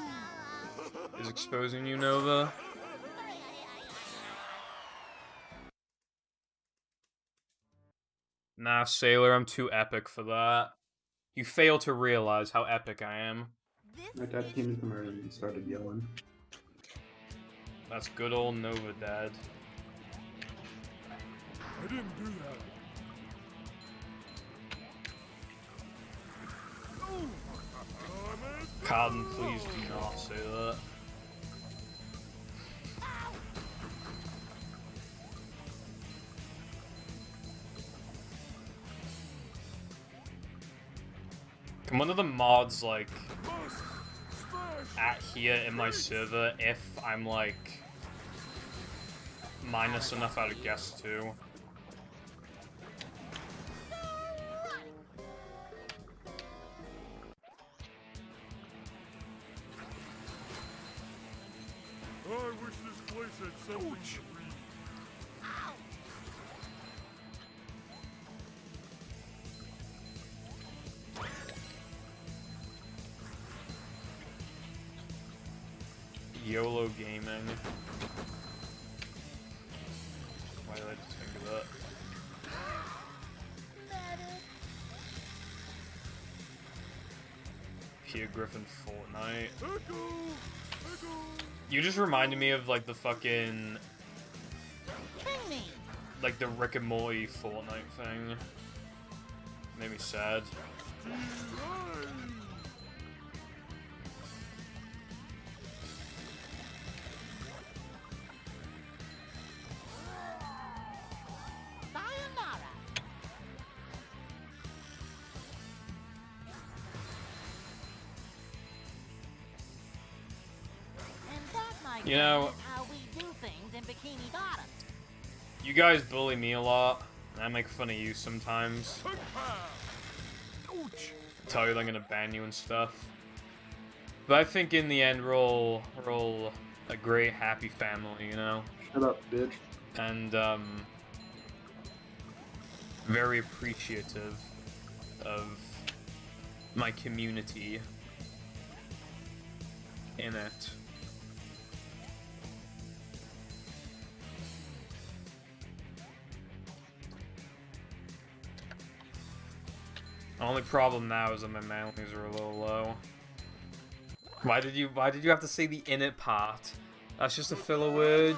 is exposing you, Nova. Nah, Sailor, I'm too epic for that. You fail to realize how epic I am. My dad came into my room and started yelling. That's good old Nova, Dad. I didn't do that. Carden, please do not say that. Can one of the mods, like, Must smash. at here in my server if I'm, like, minus enough out of guess 2? I wish this place had something to read. YOLO gaming. Why did I just think of that? Peter Griffin Fortnite. Echo! Echo! You just reminded me of, like, the fucking, King me. like, the Rick and Morty Fortnite thing. Made me sad. Sayonara. And that, my You know- friend, is how we do things in Bikini Bottom. You guys bully me a lot, and I make fun of you sometimes. Ouch! Tell you I'm gonna ban you and stuff. But I think in the end, we're all a great, happy family, you know? Shut up, bitch. And, very appreciative of my community in it. The only problem now is that my manlies are a little low. Why did you have to say the in it part? That's just a filler word.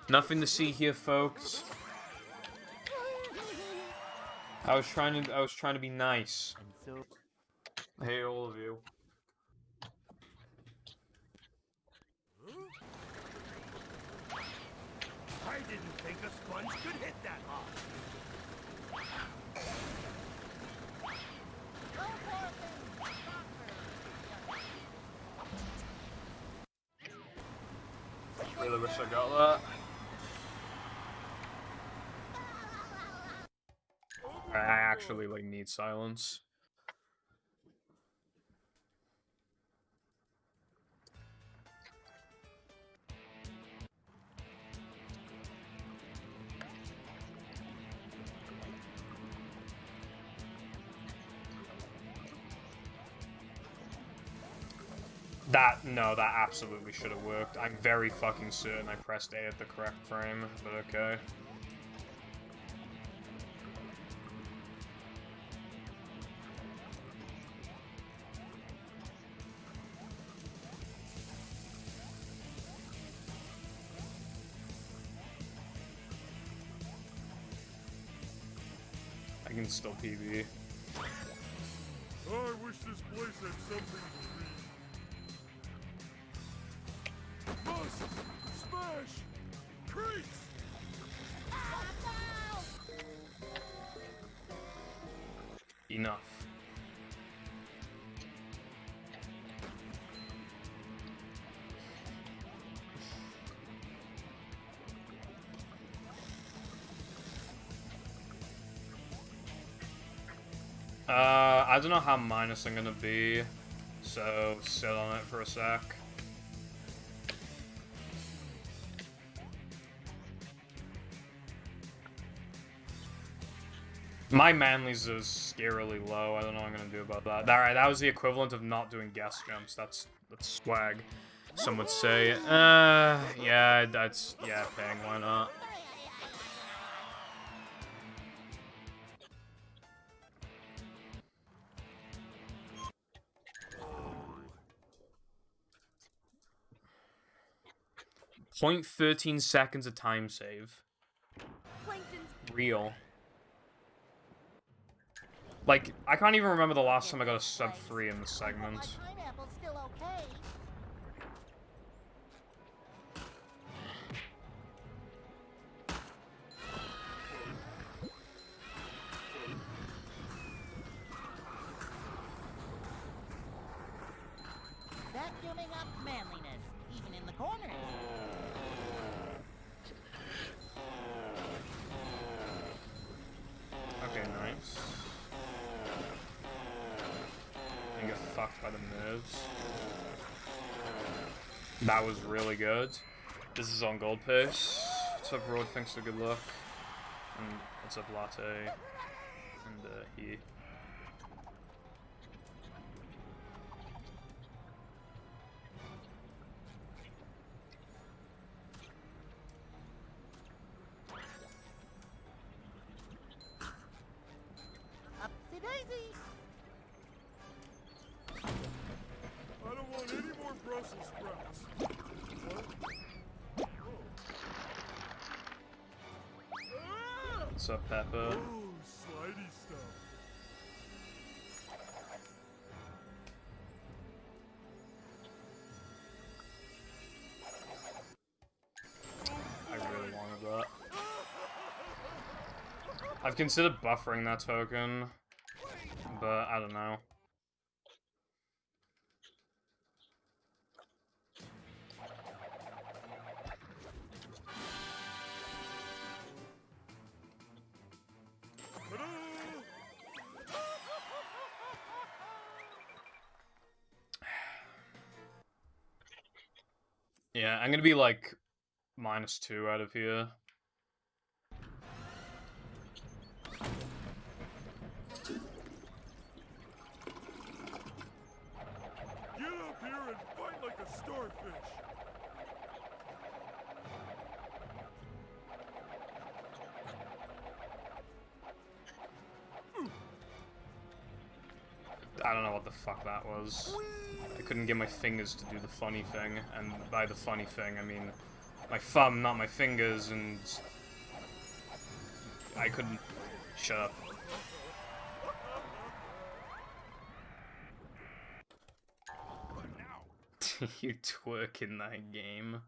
Nothing to see here, folks. I was trying to be nice. I hate all of you. I didn't think a sponge could hit that hard. Really wish I got that. I actually, like, need silence. No, that absolutely should have worked. I'm very fucking certain I pressed A at the correct frame, but okay. I can still PB. I wish this place had something to read. Must smash crates! Enough. I don't know how minus I'm gonna be, so sit on it for a sec. My manly's is scarily low. I don't know what I'm gonna do about that. Alright, that was the equivalent of not doing guest jumps. That's swag, some would say. Yeah, paying, why not? .13 seconds of time save. Real. Like, I can't even remember the last time I got a sub 3 in this segment. My pineapple's still okay. fucked by the moves. That was really good. This is on gold pace. What's up, Road? Thanks for good luck. And what's up, Latte? And he. Upsy daisy. I don't want any more Brussels sprouts. What? Ah! What's up, Peppa? Oh, slidey stuff. I really wanted that. I've considered buffering that token, but I don't know. Yeah, I'm gonna be like -2 out of here. Get up here and fight like a starfish. I don't know what the fuck that was. I couldn't get my fingers to do the funny thing, and by the funny thing, I mean my thumb, not my fingers, and I couldn't. Shut up. You twerk in that game.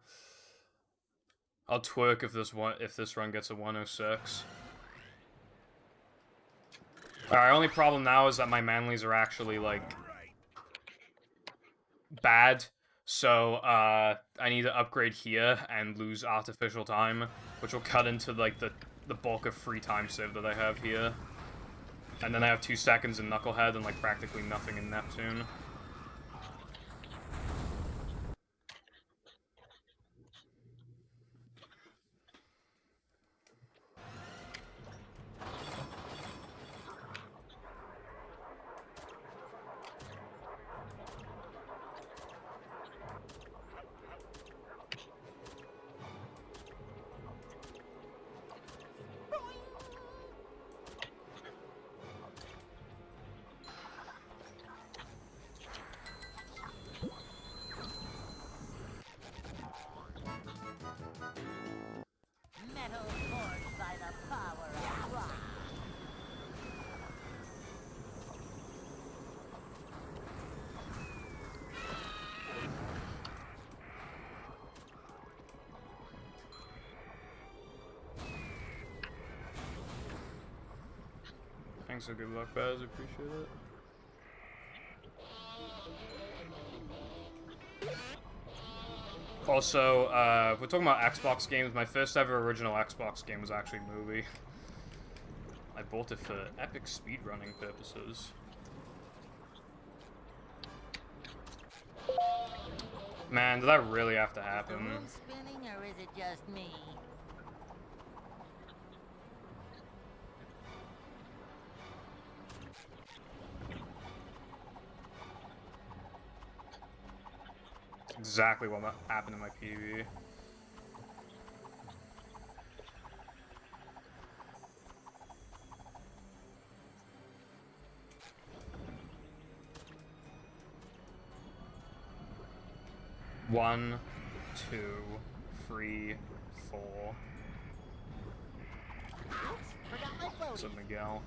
I'll twerk if this run gets a 106. Our only problem now is that my manlies are actually, like, bad. So, I need to upgrade here and lose artificial time, which will cut into, like, the bulk of free time save that I have here. And then I have 2 seconds in Knucklehead and, like, practically nothing in Neptune. Metal forged by the power of rock. Thanks for good luck, Baz. Appreciate it. Also, if we're talking about Xbox games, my first ever original Xbox game was actually a movie. I bought it for epic speedrunning purposes. Man, did that really have to Is the happen? room spinning or is it just me? Exactly what happened in my PV. One, 2, 3, 4. Oops, forgot my What's floaty. up, Miguel?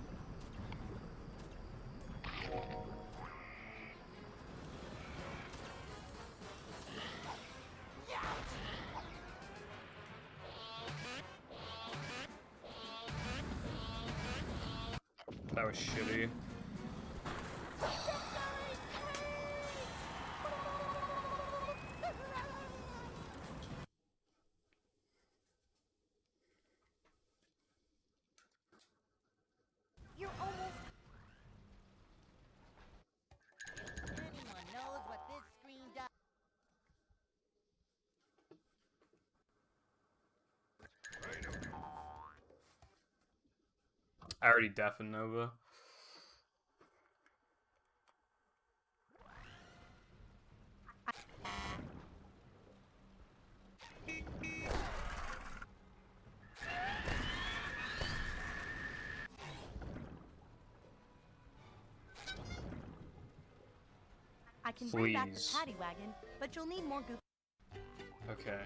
That was shitty. You're almost... I already deafened Nova. I can bring back the Please. paddy wagon, but you'll need more goop. Okay.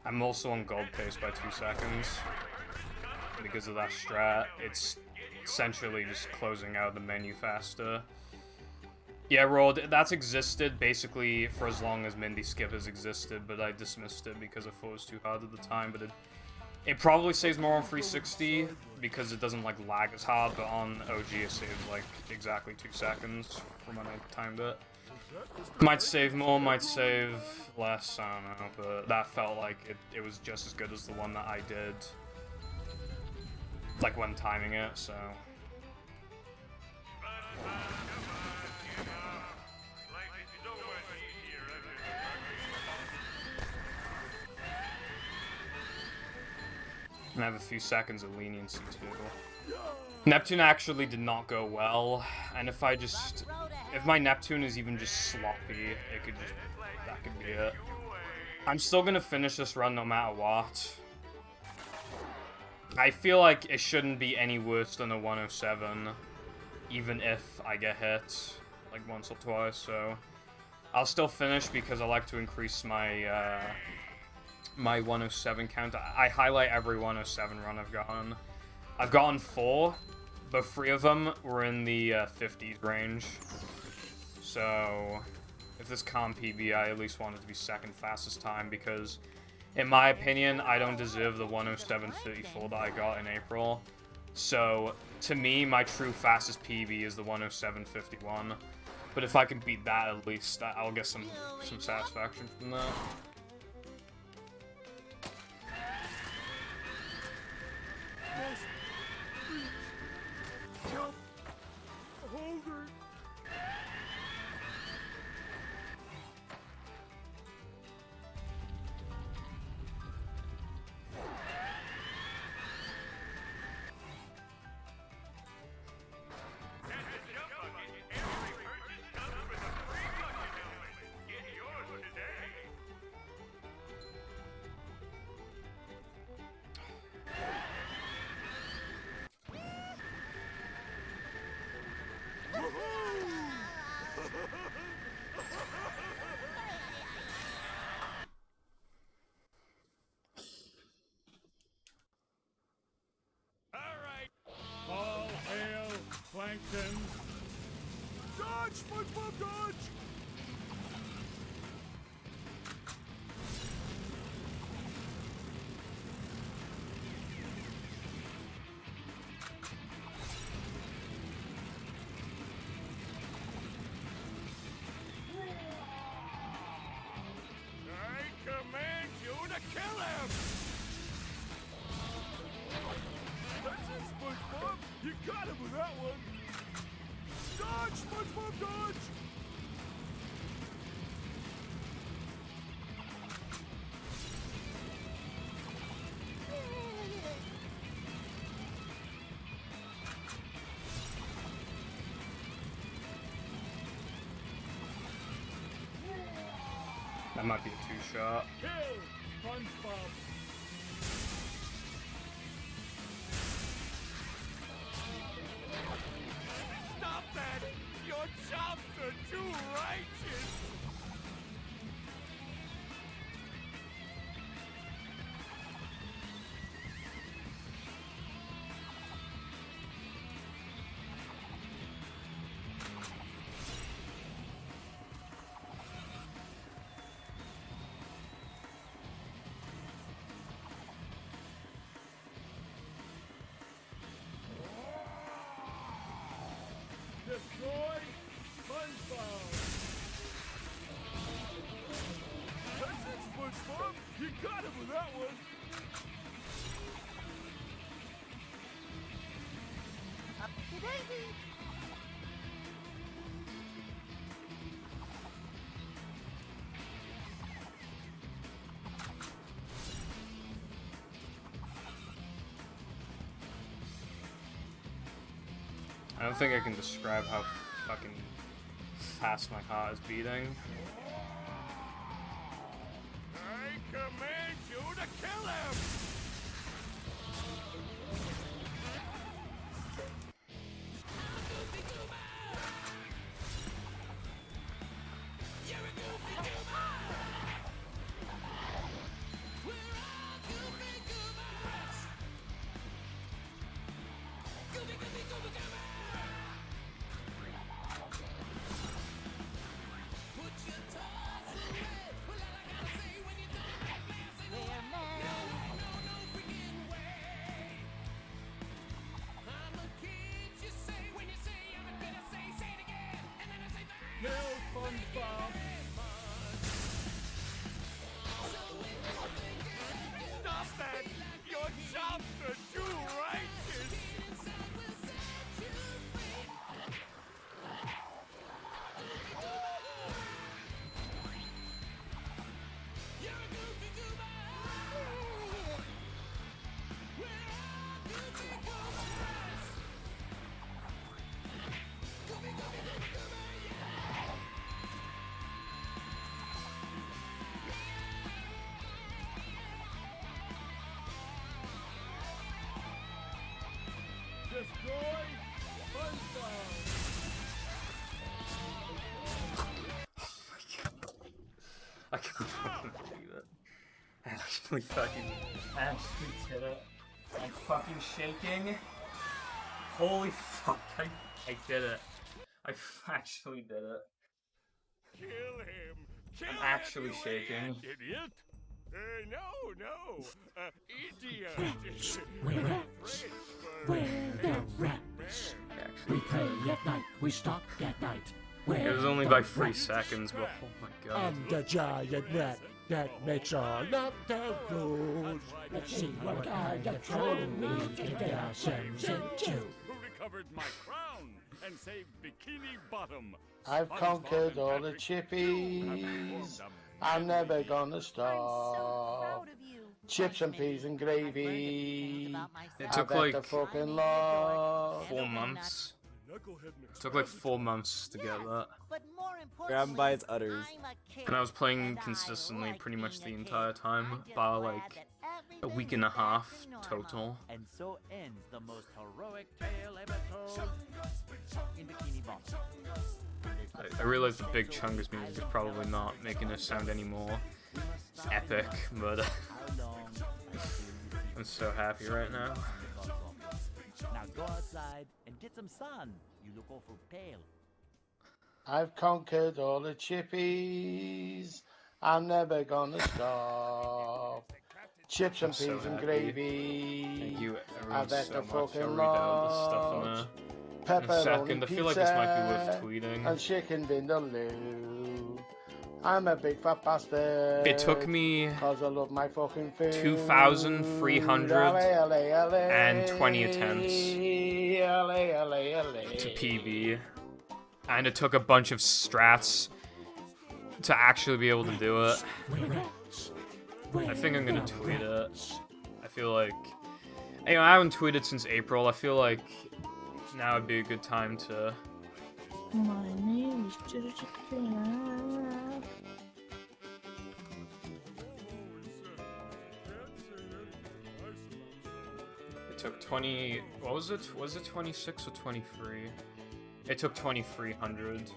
I'm also on gold pace by 2 seconds. Because of that strat, it's essentially just closing out the menu faster. Yeah, Rold, that's existed basically for as long as Mindy Skip has existed, but I dismissed it because I thought it was too hard at the time, but it probably saves more on 360 because it doesn't like lag as hard, but on OG it saves like exactly 2 seconds from when I timed it. Might save more, might save less, I don't know, but that felt like it was just as good as the one that I did, like when timing it, so. And I have a few seconds of leniency too. Neptune actually did not go well, and if my Neptune is even just sloppy, that could be it. I'm still gonna finish this run no matter what. I feel like it shouldn't be any worse than a 107, even if I get hit, like once or twice, so. I'll still finish because I like to increase my, my 107 count. I highlight every 107 run I've gotten. I've gotten 4, but 3 of them were in the 50s range. So, if this can't PB, I at least want it to be second fastest time because, in my opinion, I don't deserve the 107.34 that I got in April. So, to me, my true fastest PB is the 107.51. But if I can beat that, at least I'll get some satisfaction from that. Jump. Hold her. All hail, Plankton! Dodge, SpongeBob, dodge! I command you to kill him! That's it, SpongeBob! You got him with that one! Dodge, SpongeBob, dodge! That might be a 2-shot. Kill SpongeBob! Stop that! Your chops are too righteous! Destroy SpongeBob! That's it, SpongeBob! You got him with that one! Up to Daisy. I don't think I can describe how fucking fast my heart is beating. I command you to kill him! Kill SpongeBob. Stop that! Your chops are too righteous! Destroy SpongeBob. I can't fucking believe it. I actually did it. I'm fucking shaking. Holy fuck, I did it. I actually did it. Kill him! Kill I'm actually him, you shaking. Idiot! No, idiot! We're rats. We're the rats. We play at night, we stalk at night. We're It was only the by 3 rats. seconds, but oh my god. I'm the giant rat that makes all of the rules. Let's see what kind of trouble we can get ourselves into. Who recovered my crown and saved Bikini Bottom? I've conquered all the chippies. I'm never gonna I'm so stop. proud of you. Chips and peas and gravy. It I took bet like the fucking lot. 4 months. It took like 4 months to get that. But more Grab him by his importantly, udders. I'm a kid, And I was playing and I consistently like pretty much the being a entire kid. time, I'm just bar glad like that a everything week and a is back half to normal. total. And so ends the most heroic tale ever told in Bikini Bottom. I realize the Big Chungus music is probably not making this sound any more epic, but How long until you see I'm so happy right now. Now go outside and get some sun. You look awful pale. I've conquered all the chippies. I'm never gonna stop. Chips and I'm so peas and happy. gravy. Thank you I everyone bet so the much. I'll fucking read out the stuff lot. in a Pepperoni second. I feel like this might be worth tweeting. and chicken vindaloo. I'm a big fat bastard. It took me 'cause I love my fucking food. 2,320 attempts to PB, and it took a bunch of strats to actually be able to do it. I think I'm gonna tweet it. I feel like, you know, I haven't tweeted since April. I feel like now would be a good time to. My name is Jessica. It took 20. What was it? Was it 26 or 23? It took 2,300.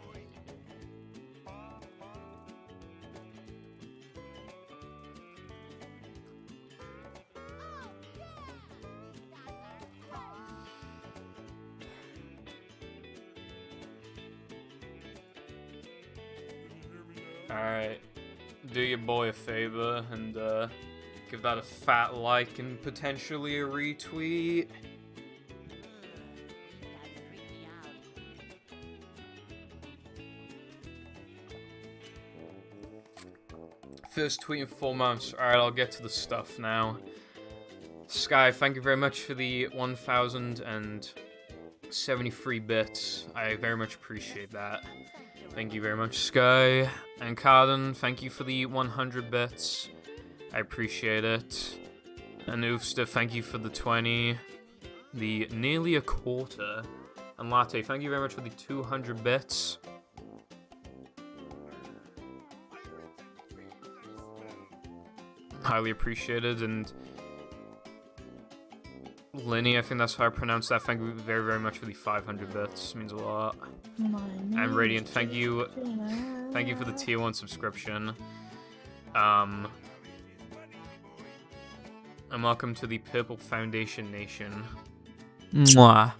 Alright, do your boy a favor and give that a fat like and potentially a retweet. First tweet in 4 months. Alright, I'll get to the stuff now. Sky, thank you very much for the 1,073 bits. I very much appreciate that. Thank you very much, Sky. And Carden, thank you for the 100 bits. I appreciate it. And Oofster, thank you for the 20. The nearly a quarter. And Latte, thank you very much for the 200 bits. Highly appreciated. And Linny, I think that's how I pronounce that. Thank you very, very much for the 500 bits. Means a lot. And Radiant, thank you. Thank you for the tier 1 subscription. And welcome to the Purple Foundation Nation. Mwah.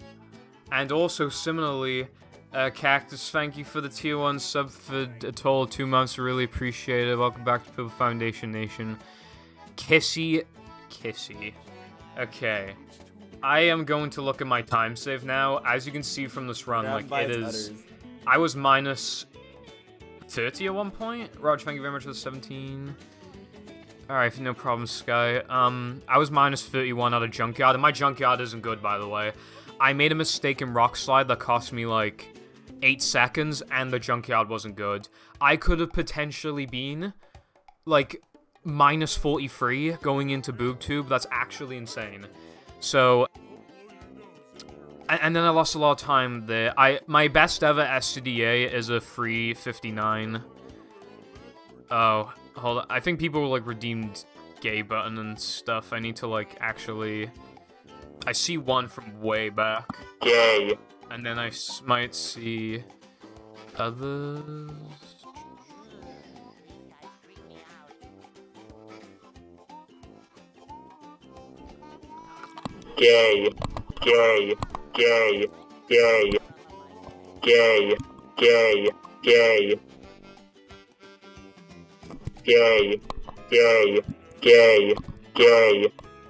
And also, similarly, Cactus, thank you for the tier 1 sub for a total of 2 months. Really appreciate it. Welcome back to Purple Foundation Nation. Kissy. Okay. I am going to look at my time save now. As you can see from this run, like, it is... I was minus 30 at one point. Raj, thank you very much for the 17. Alright, no problem, Sky. I was minus 31 out of Junkyard, and my Junkyard isn't good, by the way. I made a mistake in Rock Slide that cost me, like, 8 seconds, and the Junkyard wasn't good. I could have potentially been, like, minus 43 going into Boob Tube. That's actually insane. So, and then I lost a lot of time there. My best ever SCDA is a free 59. Oh, hold on. I think people, like, redeemed gay button and stuff. I need to, like, actually... I see one from way back. Gay. And then I might see others. Gay.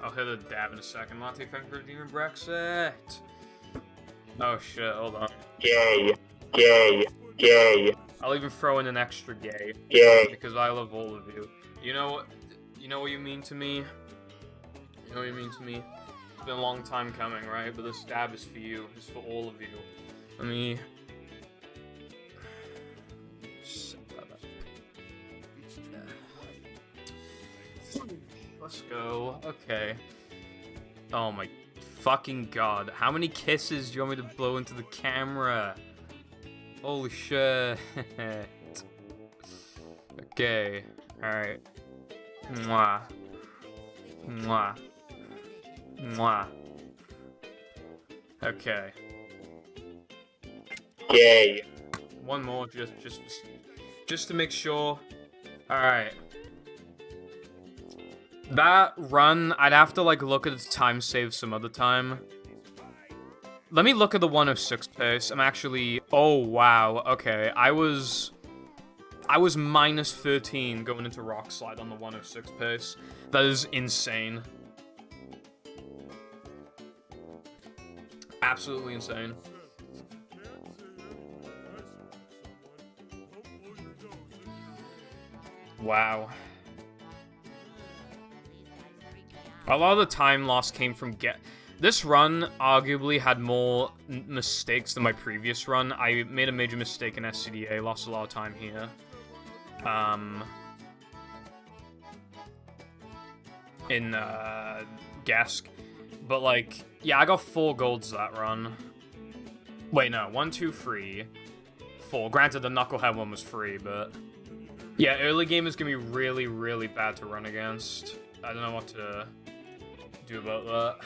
I'll hit a dab in a second. Monty, thank you for redeeming Brexit. Oh shit, hold on. Gay. I'll even throw in an extra gay. Because I love all of you. You know what you mean to me? You know what you mean to me? It's been a long time coming, right? But this dab is for you. It's for all of you. Let me... Let's go. Okay. Oh my fucking god. How many kisses do you want me to blow into the camera? Holy shit. Okay. Alright. Mwah. Mwah. Mwah. Okay. Gay. One more, just to make sure. Alright. That run, I'd have to, like, look at its time save some other time. Let me look at the 106 pace. I'm actually... Oh, wow. Okay, I was minus 13 going into Rock Slide on the 106 pace. That is insane. Absolutely insane. Wow. A lot of the time loss came from This run arguably had more mistakes than my previous run. I made a major mistake in SCDA, lost a lot of time here. In Gask. But, like, yeah, I got 4 golds that run. Wait, no, 1, 2, 3, 4. Granted, the Knucklehead one was free, but... Yeah, early game is gonna be really, really bad to run against. I don't know what to do about that.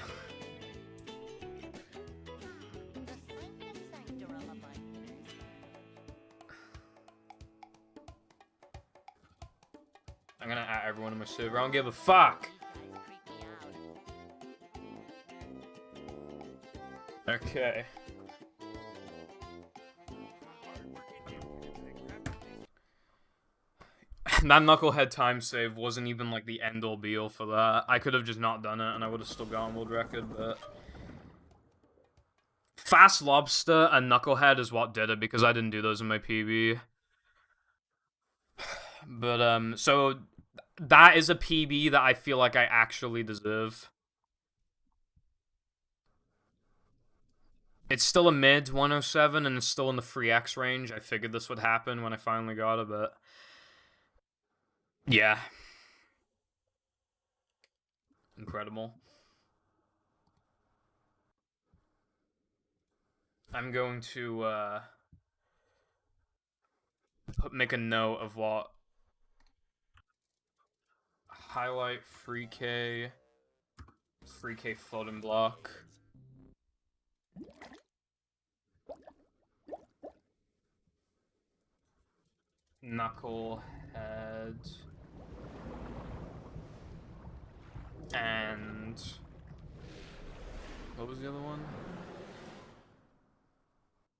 I'm gonna add everyone in my server. I don't give a fuck! Okay. That Knucklehead time save wasn't even, like, the end-all be-all for that. I could have just not done it, and I would have still gotten world record, but... Fast Lobster and Knucklehead is what did it, because I didn't do those in my PB. But, so... That is a PB that I feel like I actually deserve. It's still a mid 107, and it's still in the free X range. I figured this would happen when I finally got it, but... Yeah. Incredible. I'm going to make a note of what highlight 3K floating block. Knucklehead. And what was the other one?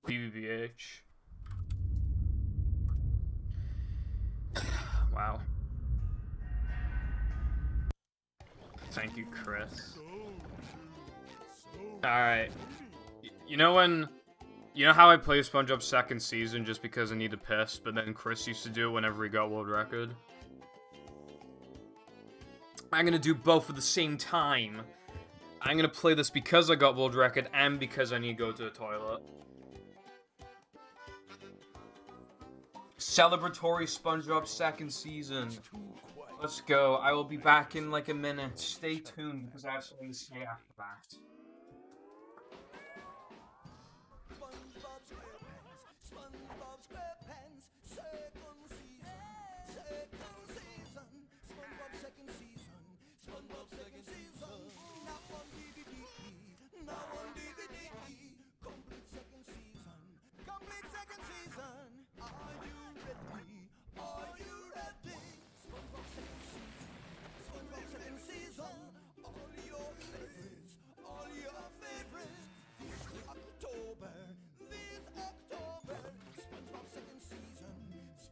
BBBH. Wow. Thank you, Chris. Alright. You know how I play SpongeBob second season just because I need to piss, but then Chris used to do it whenever he got world record? I'm gonna do both at the same time. I'm gonna play this because I got world record and because I need to go to the toilet. Celebratory SpongeBob second season. Let's go. I will be back in like a minute. Stay tuned because I have something to say after that. SpongeBob SquarePants, second season, SpongeBob second season, SpongeBob second season, now on DVD, complete second season, are you ready, SpongeBob second season, all your favorites, this October, SpongeBob second season, it's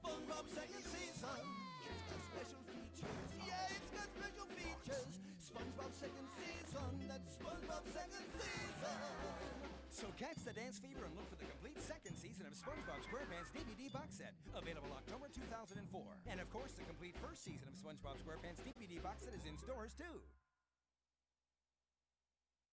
got special features, SpongeBob second season, that's SpongeBob second season. So catch the dance fever and look for the complete second season of SpongeBob SquarePants DVD box set, available October 2004. And of course, the complete first season of SpongeBob SquarePants DVD box set is in stores too.